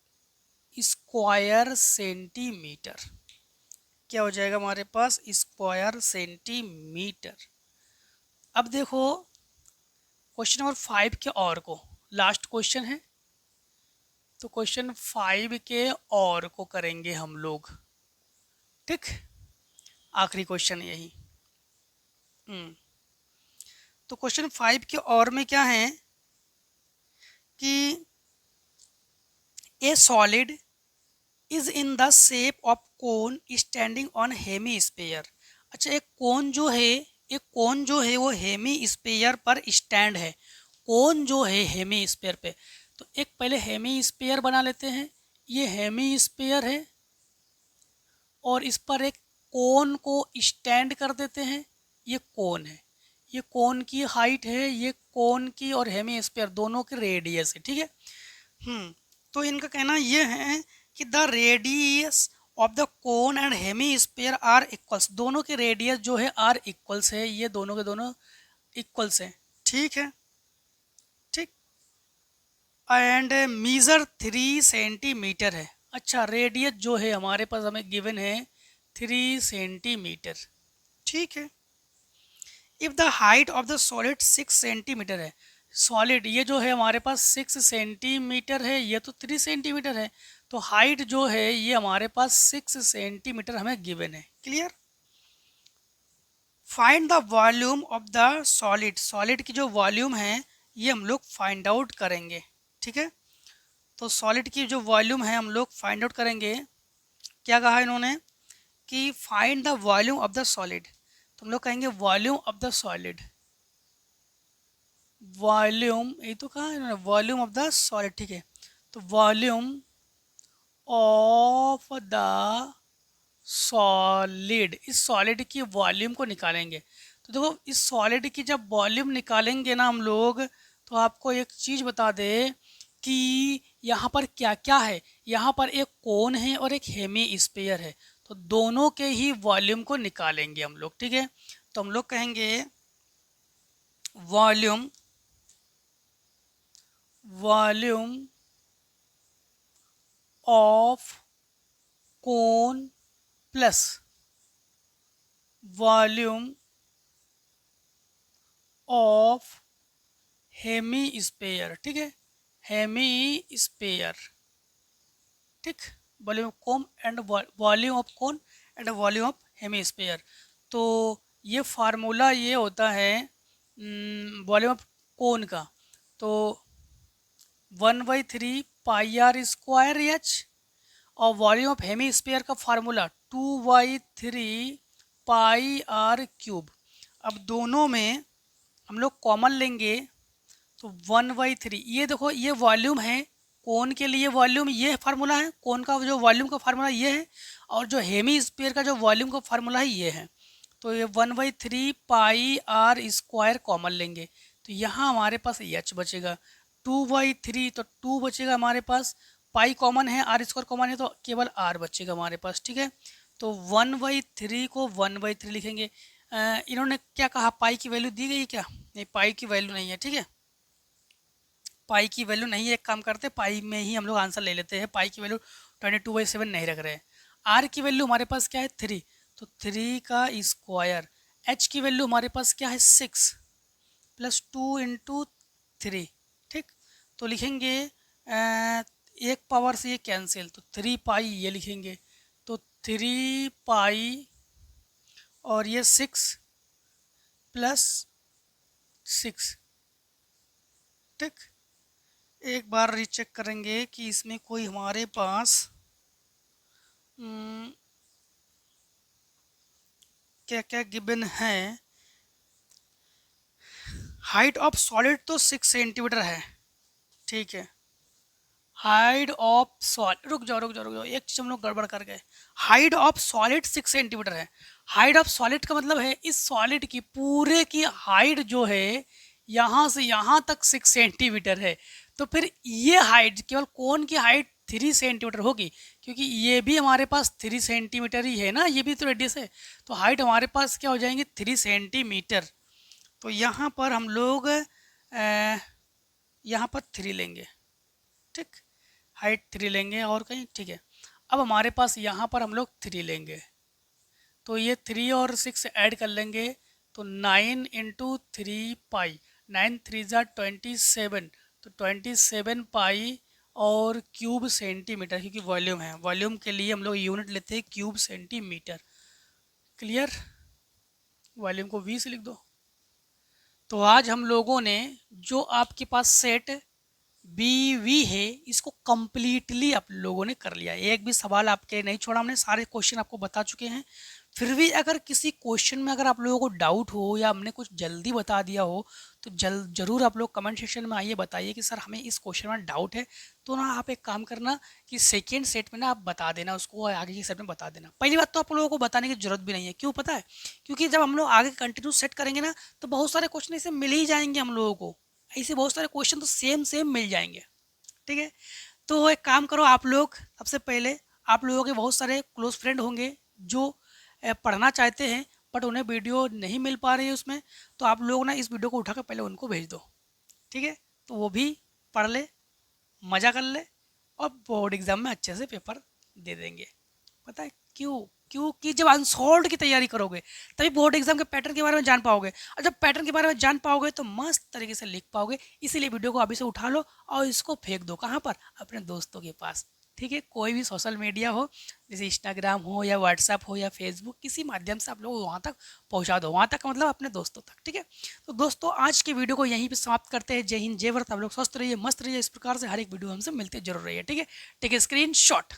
स्क्वायर सेंटीमीटर। क्या हो जाएगा हमारे पास, स्क्वायर सेंटीमीटर। अब देखो क्वेश्चन नंबर 5 के और को, लास्ट क्वेश्चन है, तो क्वेश्चन 5 के और को करेंगे हम लोग, ठीक, आखिरी क्वेश्चन यही। तो क्वेश्चन 5 के और में क्या है कि a solid is in the shape of cone standing on hemisphere. अच्छा, एक कोन जो है वो हेमी स्पेयर पर स्टैंड है, कोन जो है हेमी स्पेयर पे, तो एक पहले हेमी स्पेयर बना लेते हैं, ये हेमी स्पेयर है और इस पर एक कोन को स्टैंड कर देते हैं, ये कोन है, ये कोन की हाइट है, ये कोन की और हेमी स्पेयर दोनों के रेडियस है, ठीक है। तो इनका कहना ये है कि the radius of the cone and hemisphere are equals, दोनों के रेडियस जो है आर इक्वल्स है, ये दोनों के दोनों इक्वल्स हैं, ठीक है, ठीक, एंड मीज़र 3 सेंटीमीटर है। अच्छा, रेडियस जो है हमारे पास हमें गिवन है 3 सेंटीमीटर, ठीक है। If the height of the solid 6 centimetre है, सॉलिड ये जो है हमारे पास 6 सेंटीमीटर है, ये तो 3 सेंटीमीटर है, तो हाइट जो है ये हमारे पास 6 सेंटीमीटर हमें गिवन है। Clear. Find the volume of the solid, solid की जो वॉल्यूम है ये हम लोग फाइंड आउट करेंगे। ठीक है, तो सॉलिड की जो वॉल्यूम है हम लोग फाइंड आउट करेंगे। क्या कहा इन्होंने कि find the volume of the solid, तो हम लोग कहेंगे volume of the solid, volume यही तो कहा इन्होंने, वॉल्यूम ऑफ द सॉलिड। ठीक है, तो वॉल्यूम ऑफ द सॉलिड, इस सॉलिड की वॉल्यूम को निकालेंगे। तो देखो इस सॉलिड की जब वॉल्यूम निकालेंगे ना हम लोग, तो आपको एक चीज़ बता दे कि यहाँ पर क्या क्या है। यहाँ पर एक कोन है और एक हेमी स्फीयर है, तो दोनों के ही वॉल्यूम को निकालेंगे हम लोग। ठीक है, तो हम लोग कहेंगे volume, volume of cone plus volume of hemisphere. ठीक है, हेमी स्फीयर। ठीक, volume of cone and volume of cone and volume of hemisphere. तो ये फार्मूला ये होता है वॉल्यूम ऑफ कोन का, तो 1/3 पाई आर स्क्वायर एच, और वॉल्यूम ऑफ हेमी स्फीयर का फार्मूला 2/3 पाई आर क्यूब। अब दोनों में हम लोग कॉमन लेंगे, तो 1/3, ये देखो ये वॉल्यूम है, कोन के लिए वॉल्यूम ये फार्मूला है, कोन का जो वॉल्यूम का फार्मूला ये है, और जो हेमी स्फीयर का जो वॉल्यूम का फार्मूला है ये है। तो ये 1/3 पाई आर स्क्वायर कॉमन लेंगे, तो यहाँ हमारे पास एच बचेगा। 2/3 तो 2 बचेगा हमारे पास, पाई कॉमन है, आर स्क्वायर कॉमन है, तो केवल आर बचेगा हमारे पास। ठीक है, तो 1/3 को 1/3 लिखेंगे। इन्होंने क्या कहा, पाई की वैल्यू दी गई क्या? नहीं, पाई की वैल्यू नहीं है। ठीक है, पाई की वैल्यू नहीं है, एक काम करते हैं पाई में ही हम लोग आंसर ले लेते हैं। पाई की वैल्यू 22/7 नहीं रख रहे हैं। आर की वैल्यू हमारे पास क्या है 3, तो 3 का स्क्वायर। एच की वैल्यू हमारे पास क्या है 6 प्लस 2 × 3। ठीक, तो लिखेंगे एक पावर से ये कैंसिल, तो 3 पाई ये लिखेंगे, तो 3 पाई और ये 6 प्लस 6। ठीक, एक बार रीचेक करेंगे कि इसमें कोई हमारे पास क्या क्या गिवन है। हाइट ऑफ सॉलिड तो 6 सेंटीमीटर है। ठीक है, हाइट ऑफ सॉलिड, रुक जाओ रुक जाओ रुक जाओ, एक चीज़ हम लोग गड़बड़ कर गए। हाइट ऑफ सॉलिड 6 सेंटीमीटर है। हाइट ऑफ सॉलिड का मतलब है इस सॉलिड की पूरे की हाइट जो है यहाँ से यहाँ तक 6 सेंटीमीटर है। तो फिर ये हाइट केवल कोन की हाइट 3 सेंटीमीटर होगी, क्योंकि ये भी हमारे पास 3 सेंटीमीटर ही है ना, ये भी तो रेडियस है। तो हाइट हमारे पास क्या हो जाएंगे 3 सेंटीमीटर। तो यहाँ पर हम लोग यहाँ पर 3 लेंगे। ठीक, हाइट 3 लेंगे और कहीं। ठीक है, अब हमारे पास यहाँ पर हम लोग 3 लेंगे, तो ये 3 और 6 ऐड कर लेंगे, तो 9 × 3 पाई, 9 3 ज़ा 27, तो 27 पाई और क्यूब सेंटीमीटर, क्योंकि वॉल्यूम है, वॉल्यूम के लिए हम लोग यूनिट लेते हैं क्यूब सेंटीमीटर। क्लियर, वॉल्यूम को वी से लिख दो। तो आज हम लोगों ने जो आपके पास सेट बी वी है इसको कम्प्लीटली आप लोगों ने कर लिया, एक भी सवाल आपके नहीं छोड़ा हमने, सारे क्वेश्चन आपको बता चुके हैं। फिर भी अगर किसी क्वेश्चन में अगर आप लोगों को डाउट हो या हमने कुछ जल्दी बता दिया हो, तो ज़रूर आप लोग कमेंट सेक्शन में आइए, बताइए कि सर हमें इस क्वेश्चन में डाउट है। तो ना आप एक काम करना कि सेकेंड सेट में ना आप बता देना उसको, आगे के सेट में बता देना। पहली बात तो आप लोगों को बताने की जरूरत भी नहीं है, क्यों पता है? क्योंकि जब हम लोग आगे कंटिन्यू सेट करेंगे ना, तो बहुत सारे क्वेश्चन ऐसे मिल ही जाएंगे हम लोगों को, ऐसे बहुत सारे क्वेश्चन तो सेम सेम मिल जाएंगे। ठीक है, तो एक काम करो आप लोग, सबसे पहले आप लोगों के बहुत सारे क्लोज फ्रेंड होंगे जो पढ़ना चाहते हैं बट उन्हें वीडियो नहीं मिल पा रही है उसमें, तो आप लोग ना इस वीडियो को उठाकर पहले उनको भेज दो। ठीक है, तो वो भी पढ़ ले, मज़ा कर ले और बोर्ड एग्ज़ाम में अच्छे से पेपर दे देंगे। पता है क्यों? क्योंकि जब अनसॉल्व की तैयारी करोगे तभी बोर्ड एग्जाम के पैटर्न के बारे में जान पाओगे, और जब पैटर्न के बारे में जान पाओगे तो मस्त तरीके से लिख पाओगे। इसीलिए वीडियो को अभी से उठा लो और इसको फेंक दो कहाँ पर, अपने दोस्तों के पास। ठीक है, कोई भी सोशल मीडिया हो, जैसे इंस्टाग्राम हो या व्हाट्सएप हो या फेसबुक, किसी माध्यम से आप लोग वहाँ तक पहुँचा दो, वहाँ तक मतलब अपने दोस्तों तक। ठीक है, तो दोस्तों आज के वीडियो को यहीं पे समाप्त करते हैं। जय हिंद, जय भारत। आप लोग स्वस्थ रहिए, मस्त रहिए। इस प्रकार से हर एक वीडियो हमसे मिलते जरूर रहिए। ठीक है, टेक स्क्रीन शॉट।